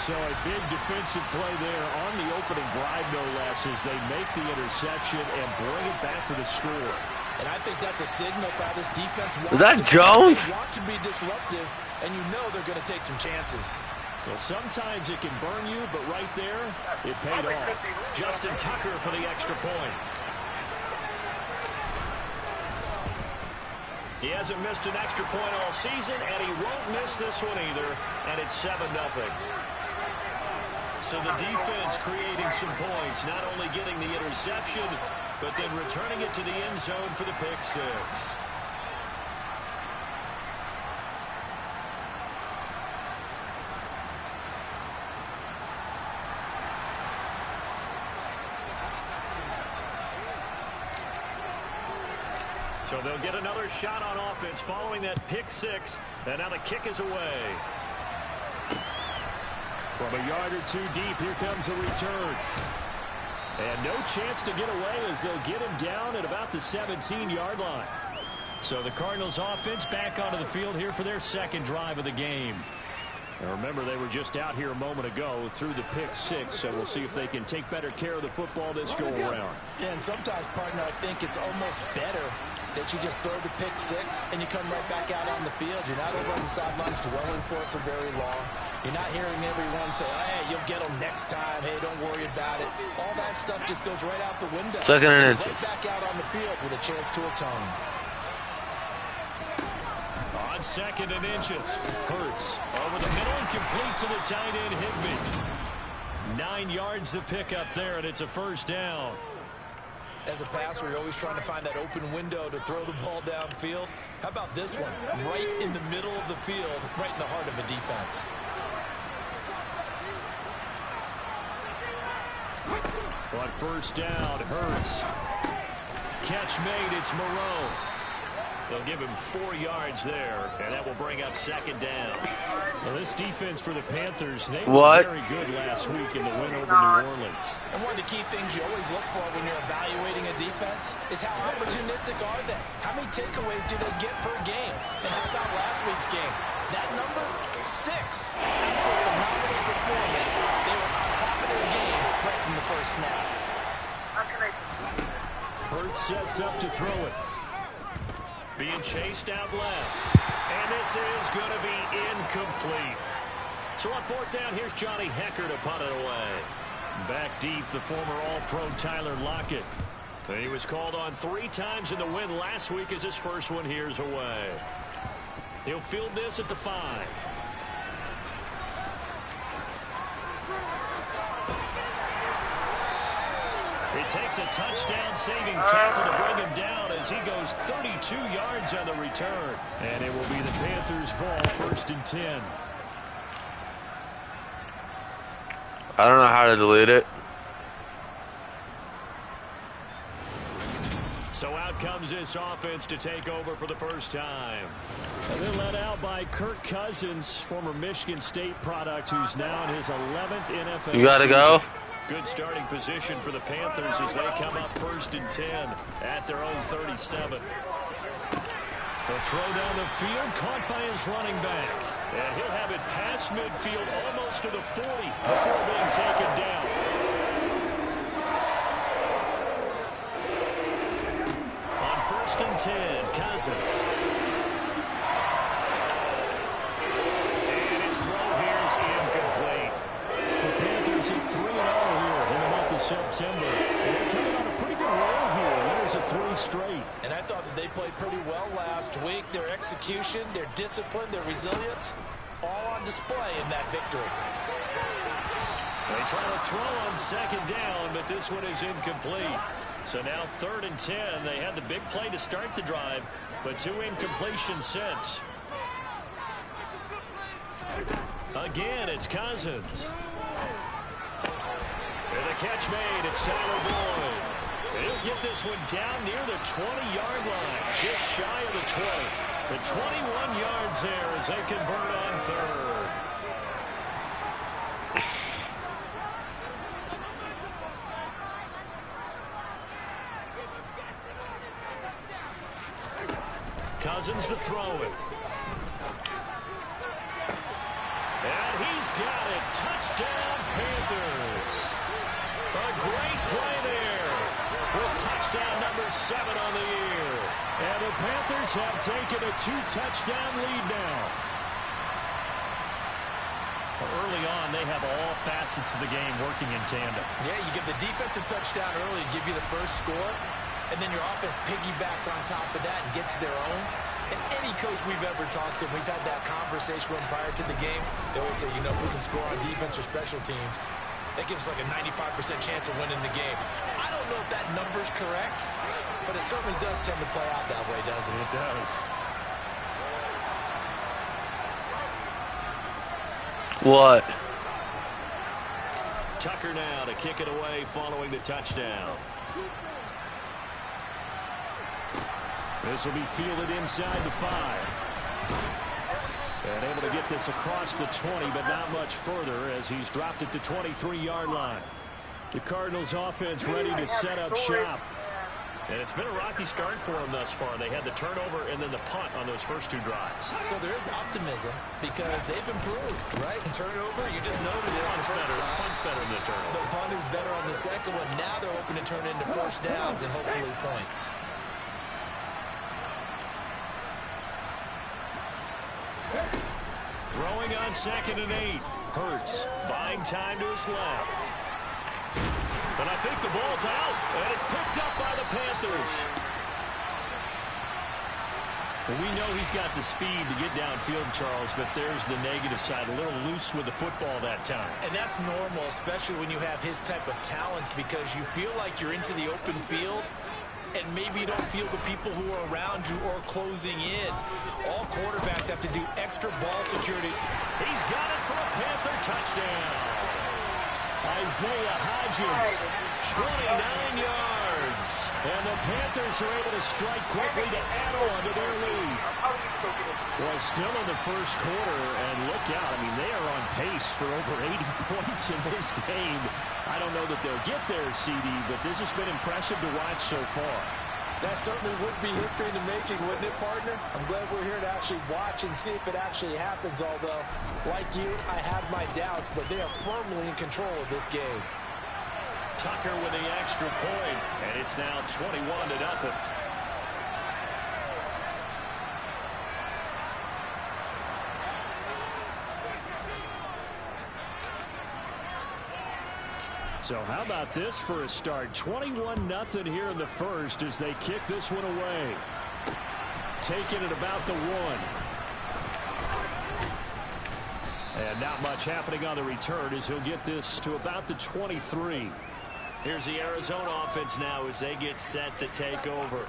So a big defensive play there on the opening drive, no less, as they make the interception and bring it back for the score. And I think that's a signal for how this defense wants Is that to Jones? They want to be disruptive, and you know they're going to take some chances. Well, sometimes it can burn you, but right there, it paid off. Justin Tucker for the extra point. He hasn't missed an extra point all season, and he won't miss this one either, and it's 7-0. So the defense creating some points, not only getting the interception, but then returning it to the end zone for the pick six. So they'll get another shot on offense following that pick six, and now the kick is away. From a yard or two deep, here comes a return. And no chance to get away as they'll get him down at about the 17-yard line. So the Cardinals offense back onto the field here for their second drive of the game. Now remember, they were just out here a moment ago through the pick six, so we'll see if they can take better care of the football this go-around. Yeah, and sometimes, partner, I think it's almost better that you just throw the pick six and you come right back out on the field. You're not over on the sidelines dwelling for it for very long. You're not hearing everyone say, hey, you'll get them next time. Hey, don't worry about it. All that stuff just goes right out the window. Second and inches. Right back out on the field with a chance to atone. On second and inches, Hurts over the middle and complete to the tight end, Higbee. 9 yards to pick up there, and it's a first down. As a passer, you're always trying to find that open window to throw the ball downfield. How about this one? Right in the middle of the field, right in the heart of the defense. On first down, Hurts. Catch made, it's Moreau. They'll give him 4 yards there, and that will bring up second down. Well, this defense for the Panthers, they What? were very good last week in the win over New Orleans. And one of the key things you always look for when you're evaluating a defense is how opportunistic are they? How many takeaways do they get per game? And how about last week's game? That number, 6. That's a phenomenal performance. They were on top of their game right from the first snap. Hurts sets up to throw it. Being chased out left. And this is going to be incomplete. So on fourth down, here's Johnny Hecker to punt it away. Back deep, the former All-Pro Tyler Lockett. He was called on 3 times in the win last week as his first one here's away. He'll field this at the 5. It takes a touchdown-saving tackle to bring him down as he goes 32 yards on the return. And it will be the Panthers' ball, 1st and 10. I don't know how to delete it. So out comes this offense to take over for the first time. And they're led out by Kirk Cousins, former Michigan State product, who's now in his 11th NFL You gotta go. season. Good starting position for the Panthers as they come up 1st and 10 at their own 37. The throw down the field, caught by his running back. And he'll have it past midfield almost to the 40 before being taken down. On 1st and 10, Cousins. And his throw here is incomplete. The Panthers hit 3-0 here in the month of September. And they're coming on a pretty good roll here. There's a 3 straight. And I thought that they played pretty well last week. Their execution, their discipline, their resilience, all on display in that victory. They try to throw on 2nd down, but this one is incomplete. So now 3rd and 10. They had the big play to start the drive, but 2 incompletions since. Again, it's Cousins. And the catch made. It's Tyler Boyd. And he'll get this one down near the 20-yard line, just shy of the 20. The 21 yards there as they convert on 3rd. Cousins to throw it. And he's got it. Touchdown, Panthers. A great play there with touchdown number 7 on the year. And the Panthers have taken a 2-touchdown lead now. Early on, they have all facets of the game working in tandem. Yeah, you get the defensive touchdown early to give you the first score, and then your offense piggybacks on top of that and gets their own. And any coach we've ever talked to, we've had that conversation with them prior to the game. They always say, you know, if we can score on defense or special teams, that gives us like a 95% chance of winning the game. I don't know if that number's correct, but it certainly does tend to play out that way, doesn't it? It does. What? Tucker now to kick it away following the touchdown. This will be fielded inside the 5. And able to get this across the 20, but not much further as he's dropped it to 23-yard line. The Cardinals offense ready to set up shop. And it's been a rocky start for them thus far. They had the turnover and then the punt on those first 2 drives. So there is optimism because they've improved, right? Turnover, you just noted it. Punt's better than the turnover. The punt is better on the second one. Now they're hoping to turn into first downs and hopefully points. Throwing on 2nd and 8. Hurts buying time to his left. But I think the ball's out, and it's picked up by the Panthers. Well, we know he's got the speed to get downfield, Charles, but there's the negative side. A little loose with the football that time. And that's normal, especially when you have his type of talents, because you feel like you're into the open field, and maybe you don't feel the people who are around you or closing in. All quarterbacks have to do extra ball security. He's got it for a Panther touchdown. Isaiah Hodgins, 29 yards. and the Panthers are able to strike quickly to add on to their lead. Well, still in the first quarter, and look out. I mean, they are on pace for over 80 points in this game. I don't know that they'll get there, CD, but this has been impressive to watch so far. That certainly would be history in the making, wouldn't it, partner? I'm glad we're here to actually watch and see if it actually happens, although, like you, I have my doubts, but they are firmly in control of this game. Tucker with the extra point, and it's now 21-0. So how about this for a start? 21-0 here in the first as they kick this one away. Taking it about the 1. And not much happening on the return as he'll get this to about the 23. Here's the Arizona offense now as they get set to take over.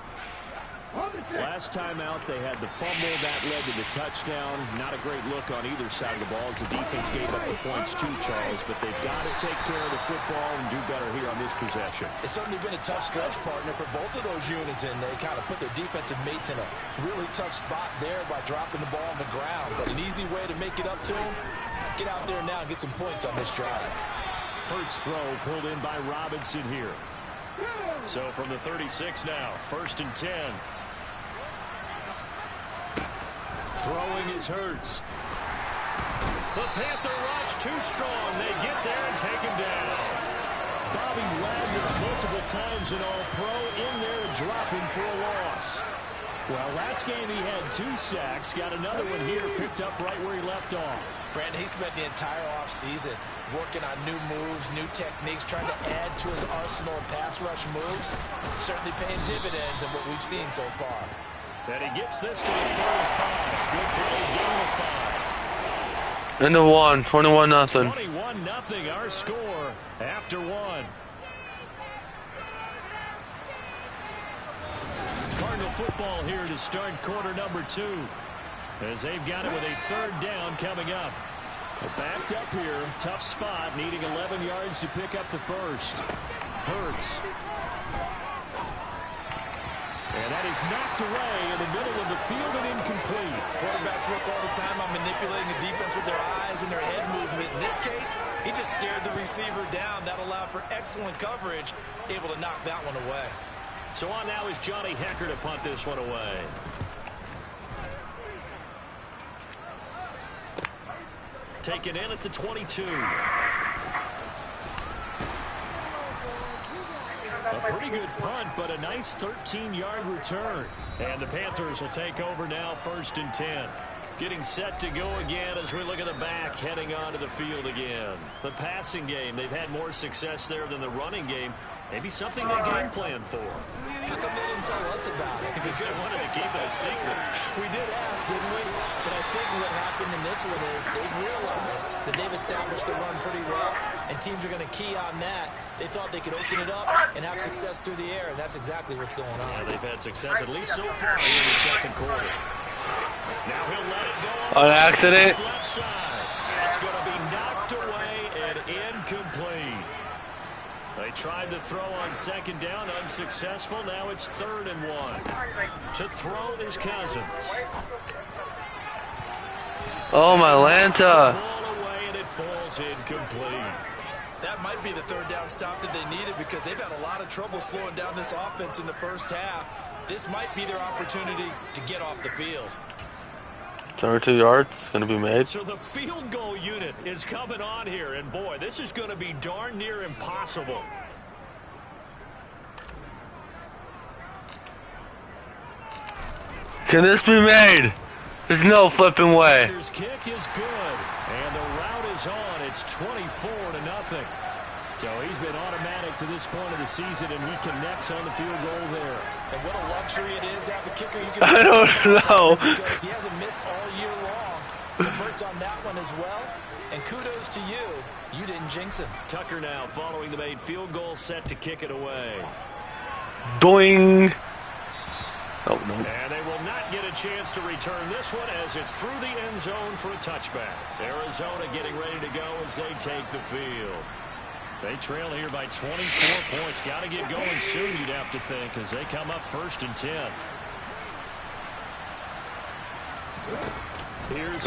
Last time out, they had the fumble. That led to the touchdown. Not a great look on either side of the ball as the defense gave up the points too, Charles. But they've got to take care of the football and do better here on this possession. It's certainly been a tough stretch, partner, for both of those units, and they kind of put their defensive mates in a really tough spot there by dropping the ball on the ground. But an easy way to make it up to them, get out there now and get some points on this drive. Hurts throw pulled in by Robinson here. So from the 36 now, 1st and 10. Throwing is Hurts. The Panther rush too strong. They get there and take him down. Bobby Wagner multiple times an All-Pro in there and dropping for a loss. Well, last game he had 2 sacks. Got another one here picked up right where he left off. Brandon, he spent the entire offseason working on new moves, new techniques, trying to add to his arsenal of pass rush moves. Certainly paying dividends in what we've seen so far. And he gets this to the 35. Good for a gain of 5. Into 1, 21-0. 21-0 our score after 1. Cardinal football here to start quarter number 2. As they've got it with a 3rd down coming up. Backed up here, tough spot, needing 11 yards to pick up the first. Hurts. And that is knocked away in the middle of the field and incomplete. Quarterbacks work all the time on manipulating the defense with their eyes and their head movement. In this case, he just stared the receiver down. That allowed for excellent coverage, able to knock that one away. So on now is Johnny Hecker to punt this one away. Taken in at the 22. A pretty good punt, but a nice 13-yard return. And the Panthers will take over now, 1st and 10. Getting set to go again as we look at the back, heading onto the field again. The passing game, they've had more success there than the running game. Maybe something they game plan for. How come they didn't tell us about it? Because they wanted to keep it a secret. We did ask, didn't we? But I think what happened in this one is they've realized that they've established the run pretty well, and teams are going to key on that. They thought they could open it up and have success through the air, and that's exactly what's going on. Yeah, they've had success, at least so far, here in the 2nd quarter. Now he'll let it go On accident. left side. It's going to be knocked away and incomplete. They tried to throw on 2nd down, unsuccessful. Now it's 3rd and 1. To throw is Cousins. Oh, my Lanta. Ball away and it falls incomplete. That might be the 3rd down stop that they needed because they've had a lot of trouble slowing down this offense in the first half. This might be their opportunity to get off the field. 32 yards going to be made. So the field goal unit is coming on here, and boy, this is going to be darn near impossible. Can this be made? There's no flipping way. His kick is good, and the route is on. It's 24-0. So he's been automatic to this point of the season, and he connects on the field goal there. And what a luxury it is to have a kicker you can I don't know. because he hasn't missed all year long. Converts on that one as well. And kudos to you. You didn't jinx him. Tucker now following the made field goal, set to kick it away. Doing. Oh, no. And they will not get a chance to return this one as it's through the end zone for a touchback. Arizona getting ready to go as they take the field. They trail here by 24 points. Got to get going soon, you'd have to think, as they come up 1st and 10.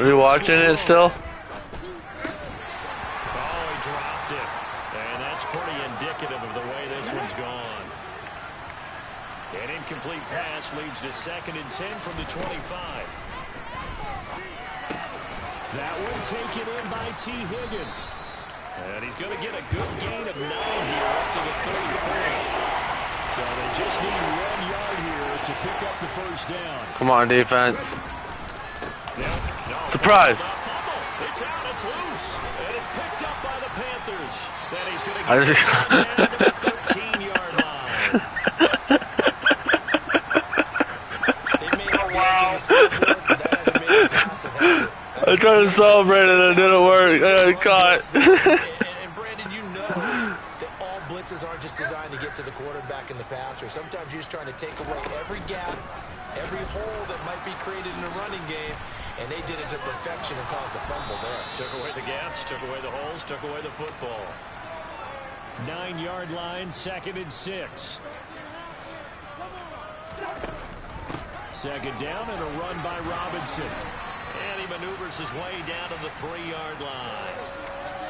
Are you watching it still? Oh, he dropped it. And that's pretty indicative of the way this one's gone. And in incomplete pass leads to 2nd and 10 from the 25. That one taken in by T. Higgins. And he's going to get a good gain of 9 here up to the 34. So they just need 1 yard here to pick up the first down. Come on, defense. No, Surprise. It's out, it's loose, and it's picked up by the Panthers. Then he's going to get this down to the 13-yard line. They may have yards on the scoreboard, but that hasn't made a pass. It hasn't. I tried to celebrate it and it didn't work. I got caught. And Brandon, you know that all blitzes aren't just designed to get to the quarterback in the passer. Sometimes you're just trying to take away every gap, every hole that might be created in the running game, and they did it to perfection and caused a fumble there. Took away the gaps, took away the holes, took away the football. 9-yard line, 2nd and 6. 2nd down and a run by Robinson. And he maneuvers his way down to the 3-yard line.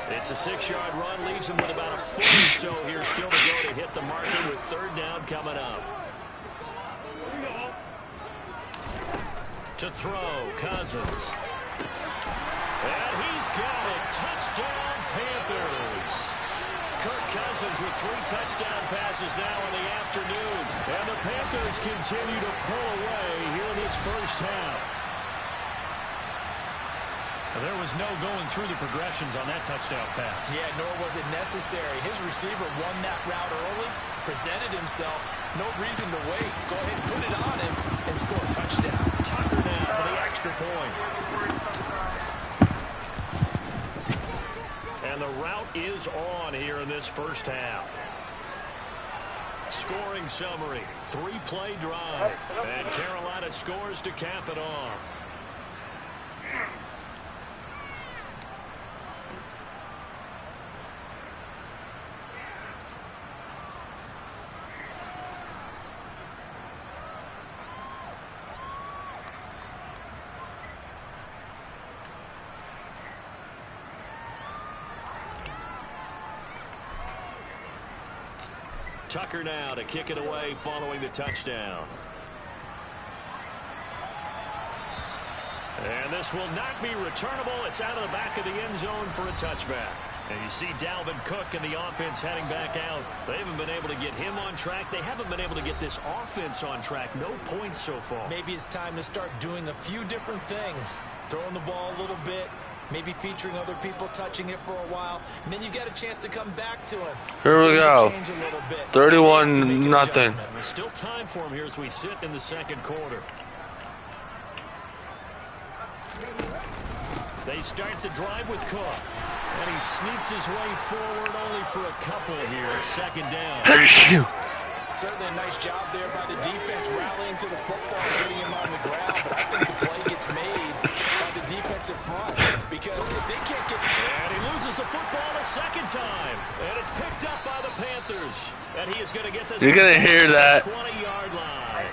It's a 6-yard run, leaves him with about a foot or so here still to go to hit the marker with 3rd down coming up. To throw, Cousins. And he's got it. Touchdown, Panthers. Kirk Cousins with 3 touchdown passes now in the afternoon. And the Panthers continue to pull away here in this first half. There was no going through the progressions on that touchdown pass. Yeah, nor was it necessary. His receiver won that route early, presented himself. No reason to wait. Go ahead and put it on him and score a touchdown. Tucker now for the extra point. And the route is on here in this first half. Scoring summary, 3-play drive. And Carolina scores to cap it off. Tucker now to kick it away following the touchdown. And this will not be returnable. It's out of the back of the end zone for a touchback. And you see Dalvin Cook and the offense heading back out. They haven't been able to get him on track. They haven't been able to get this offense on track. No points so far. Maybe it's time to start doing a few different things. Throwing the ball a little bit. Maybe featuring other people touching it for a while. And then you get a chance to come back to him. Here we go. 31-0. There's still time for him here as we sit in the second quarter. They start the drive with Cook. And he sneaks his way forward only for a couple here. 2nd down. Certainly a nice job there by the defense rallying to the football and getting him on the ground. But I think the play gets made by the defensive front. Because if they can't get... And he loses the football a 2nd time. And it's picked up by the Panthers. And he is going to get this... You're going to hear that. 20-yard line.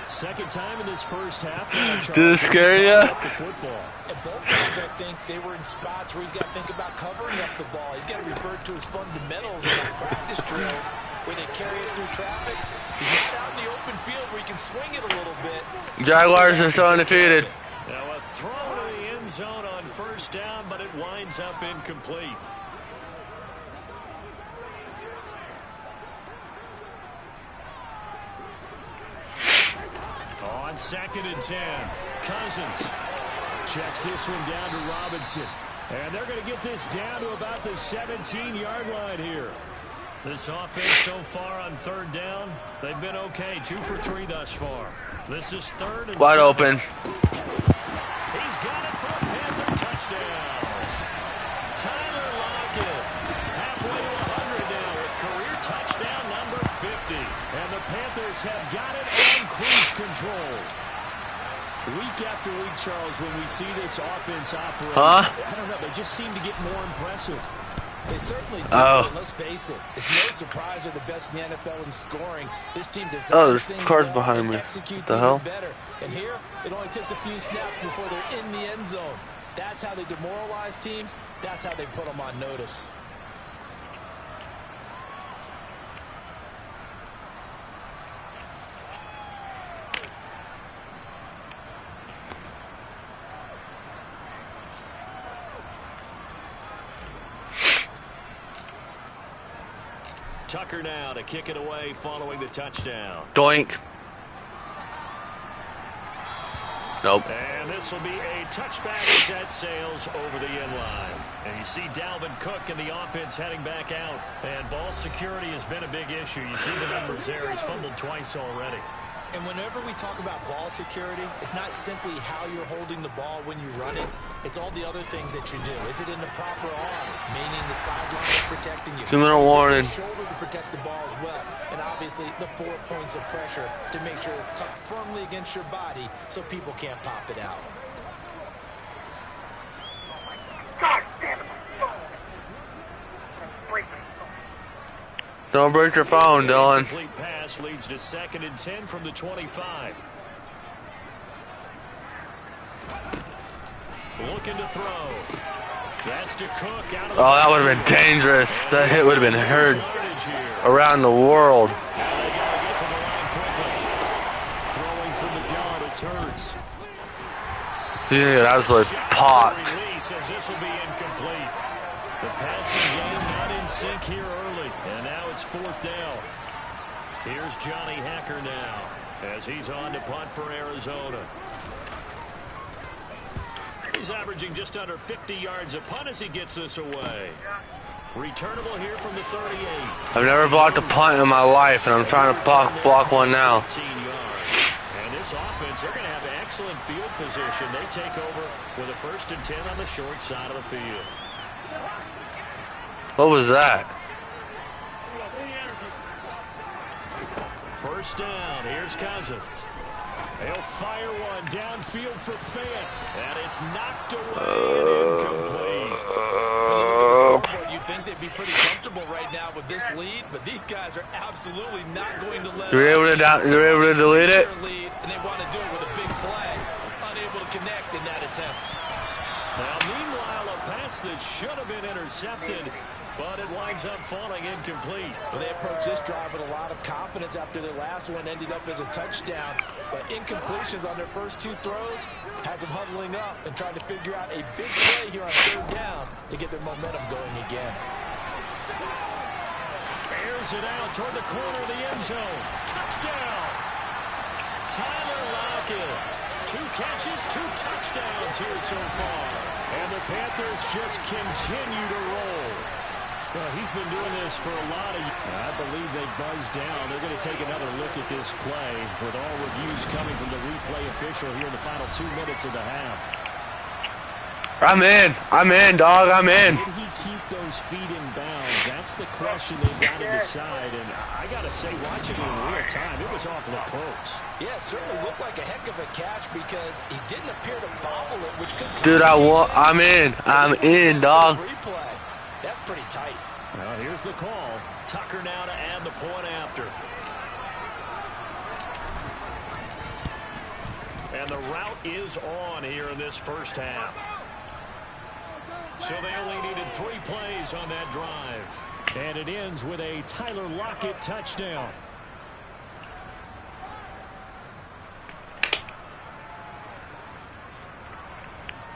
2nd time in this first half. Did it scare you? At both times, I think they were in spots where he's got to think about covering up the ball. He's got to revert to his fundamentals in his practice drills where they carry it through traffic. He's not out in the open field where he can swing it a little bit. Jaguars are still undefeated. Now a throw to the end zone on 1st down, but it winds up incomplete. On 2nd and 10, Cousins checks this one down to Robinson. And they're going to get this down to about the 17-yard line here. This offense so far on 3rd down, they've been okay. 2 for 3 thus far. This is 3rd and Wide 7. open. He's got it for a Panther touchdown. Tyler Lockett, halfway to 100 now with career touchdown number 50. And the Panthers have got it on cruise control. Week after week, Charles, when we see this offense operate, I don't know, they just seem to get more impressive. They certainly do, but let's face it. It's no surprise they're the best in the NFL in scoring. This team designs things cars well behind and me. executes The even hell? better. And here, it only takes a few snaps before they're in the end zone. That's how they demoralize teams. That's how they put them on notice. Tucker now to kick it away following the touchdown. Doink. Nope. And this will be a touchback as that sails over the end line. And you see Dalvin Cook and the offense heading back out. And ball security has been a big issue. You see the numbers there. He's fumbled twice already. And whenever we talk about ball security, it's not simply how you're holding the ball when you run it. It's all the other things that you do. Is it in the proper arm, meaning the sideline is protecting you? 2-minute warning. The shoulder to protect the ball as well. And obviously the 4 points of pressure to make sure it's tucked firmly against your body so people can't pop it out. God damn it. Don't break your phone, Dylan. Complete pass leads to 2nd and 10 from the 25. Looking to throw. That's to Cook out of the Oh, that would have been dangerous. That hit would have been heard around the world. Now they got to get to the line quickly. Throwing from the gun, it's Hurts. He's gonna get absolutely popped. Release as this will be incomplete. The passing game not in sync here early, and now it's 4th down. Here's Johnny Hacker now as he's on to punt for Arizona. He's averaging just under 50 yards a punt as he gets this away. Returnable here from the 38. I've never blocked a punt in my life, and I'm trying to block one now. 15 yards. And this offense, they're going to have excellent field position. They take over with a 1st and 10 on the short side of the field. What was that? 1st down. Here's Cousins. He'll fire one downfield for Fant. And it's knocked away and incomplete. When you look at the scoreboard, you'd think they'd be pretty comfortable right now with this lead, but these guys are absolutely not going to let You're able to delete it? lead, and they want to do it with a big play. Unable to connect in that attempt. Now, meanwhile, a pass that should have been intercepted, but it winds up falling incomplete. Well, they approached this drive with a lot of confidence after their last one ended up as a touchdown. But incompletions on their first 2 throws has them huddling up and trying to figure out a big play here on 3rd down to get their momentum going again. Airs it out toward the corner of the end zone. Touchdown! Tyler Lockett. 2 catches, 2 touchdowns here so far. And the Panthers just continue to roll. Well, he's been doing this for a lot of years. I believe they buzzed down. They're going to take another look at this play with all reviews coming from the replay official here in the final 2 minutes of the half. I'm in, dog, I'm in. Did he keep those feet in bounds? That's the question they've got to decide. And I got to say, watching it in real time, it was awfully close. Yeah, it certainly looked like a heck of a catch because he didn't appear to bobble it, which could... Dude, I'm in, dog. Replay. That's pretty tight. Well, here's the call. Tucker now to add the point after. And the route is on here in this first half. So they only needed 3 plays on that drive. And it ends with a Tyler Lockett touchdown.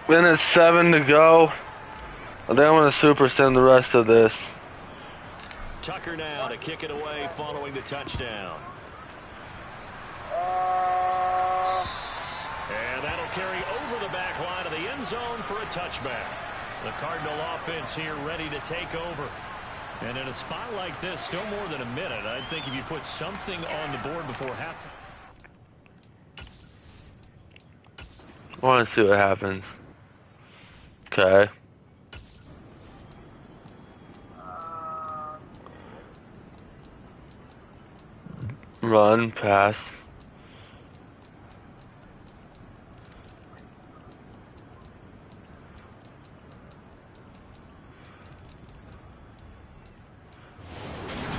Minute 7 to go. I think I'm going to super send the rest of this. Tucker now to kick it away following the touchdown. And that'll carry over the back line of the end zone for a touchback. The Cardinal offense here ready to take over. And in a spot like this, still more than a minute, I think if you put something on the board before halftime. I want to see what happens. Okay. Run, pass.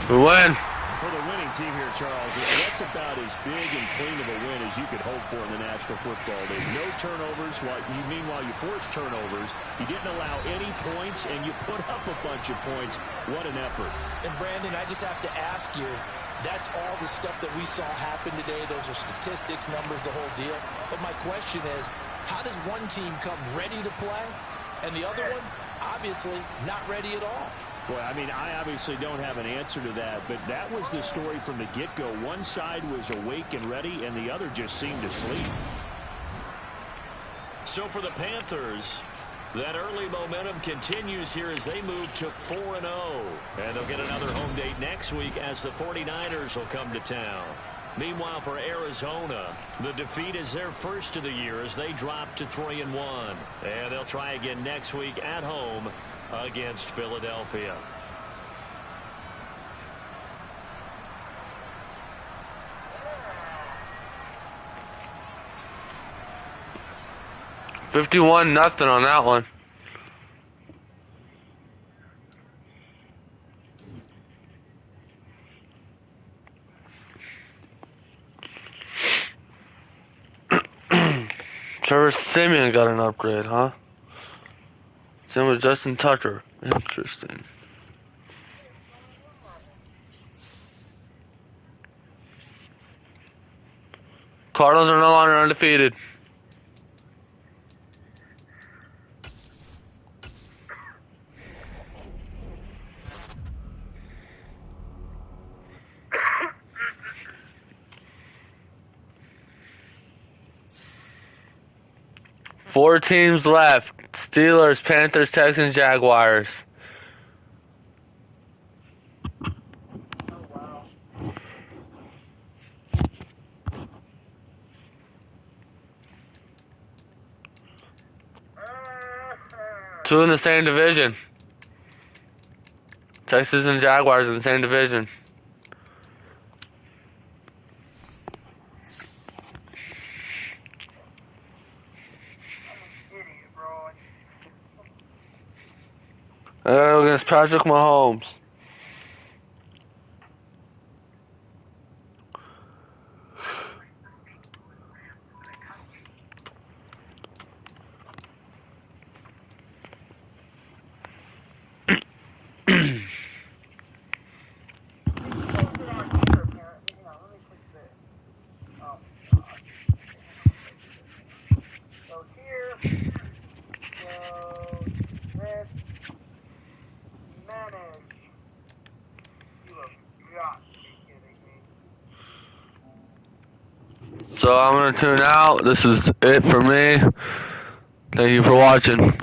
We win. For the winning team here, Charles, that's about as big and clean of a win as you could hope for in the National Football League. No turnovers. Meanwhile, you forced turnovers. You didn't allow any points, and you put up a bunch of points. What an effort. And, Brandon, I just have to ask you, that's all the stuff that we saw happen today. Those are statistics, numbers, the whole deal. But my question is, how does one team come ready to play, and the other one, obviously, not ready at all? Boy, I mean, I obviously don't have an answer to that, but that was the story from the get-go. One side was awake and ready, and the other just seemed to sleep. So for the Panthers, that early momentum continues here as they move to 4-0. And they'll get another home date next week as the 49ers will come to town. Meanwhile, for Arizona, the defeat is their first of the year as they drop to 3-1. And they'll try again next week at home against Philadelphia. $51-0 on that one. Trevor Siemian got an upgrade, huh? Same with Justin Tucker. Interesting. Cardinals are no longer undefeated. Four teams left. Steelers, Panthers, Texans, Jaguars. Two in the same division. Texans and Jaguars in the same division. Against Patrick Mahomes. So I'm going to tune out. This is it for me. Thank you for watching.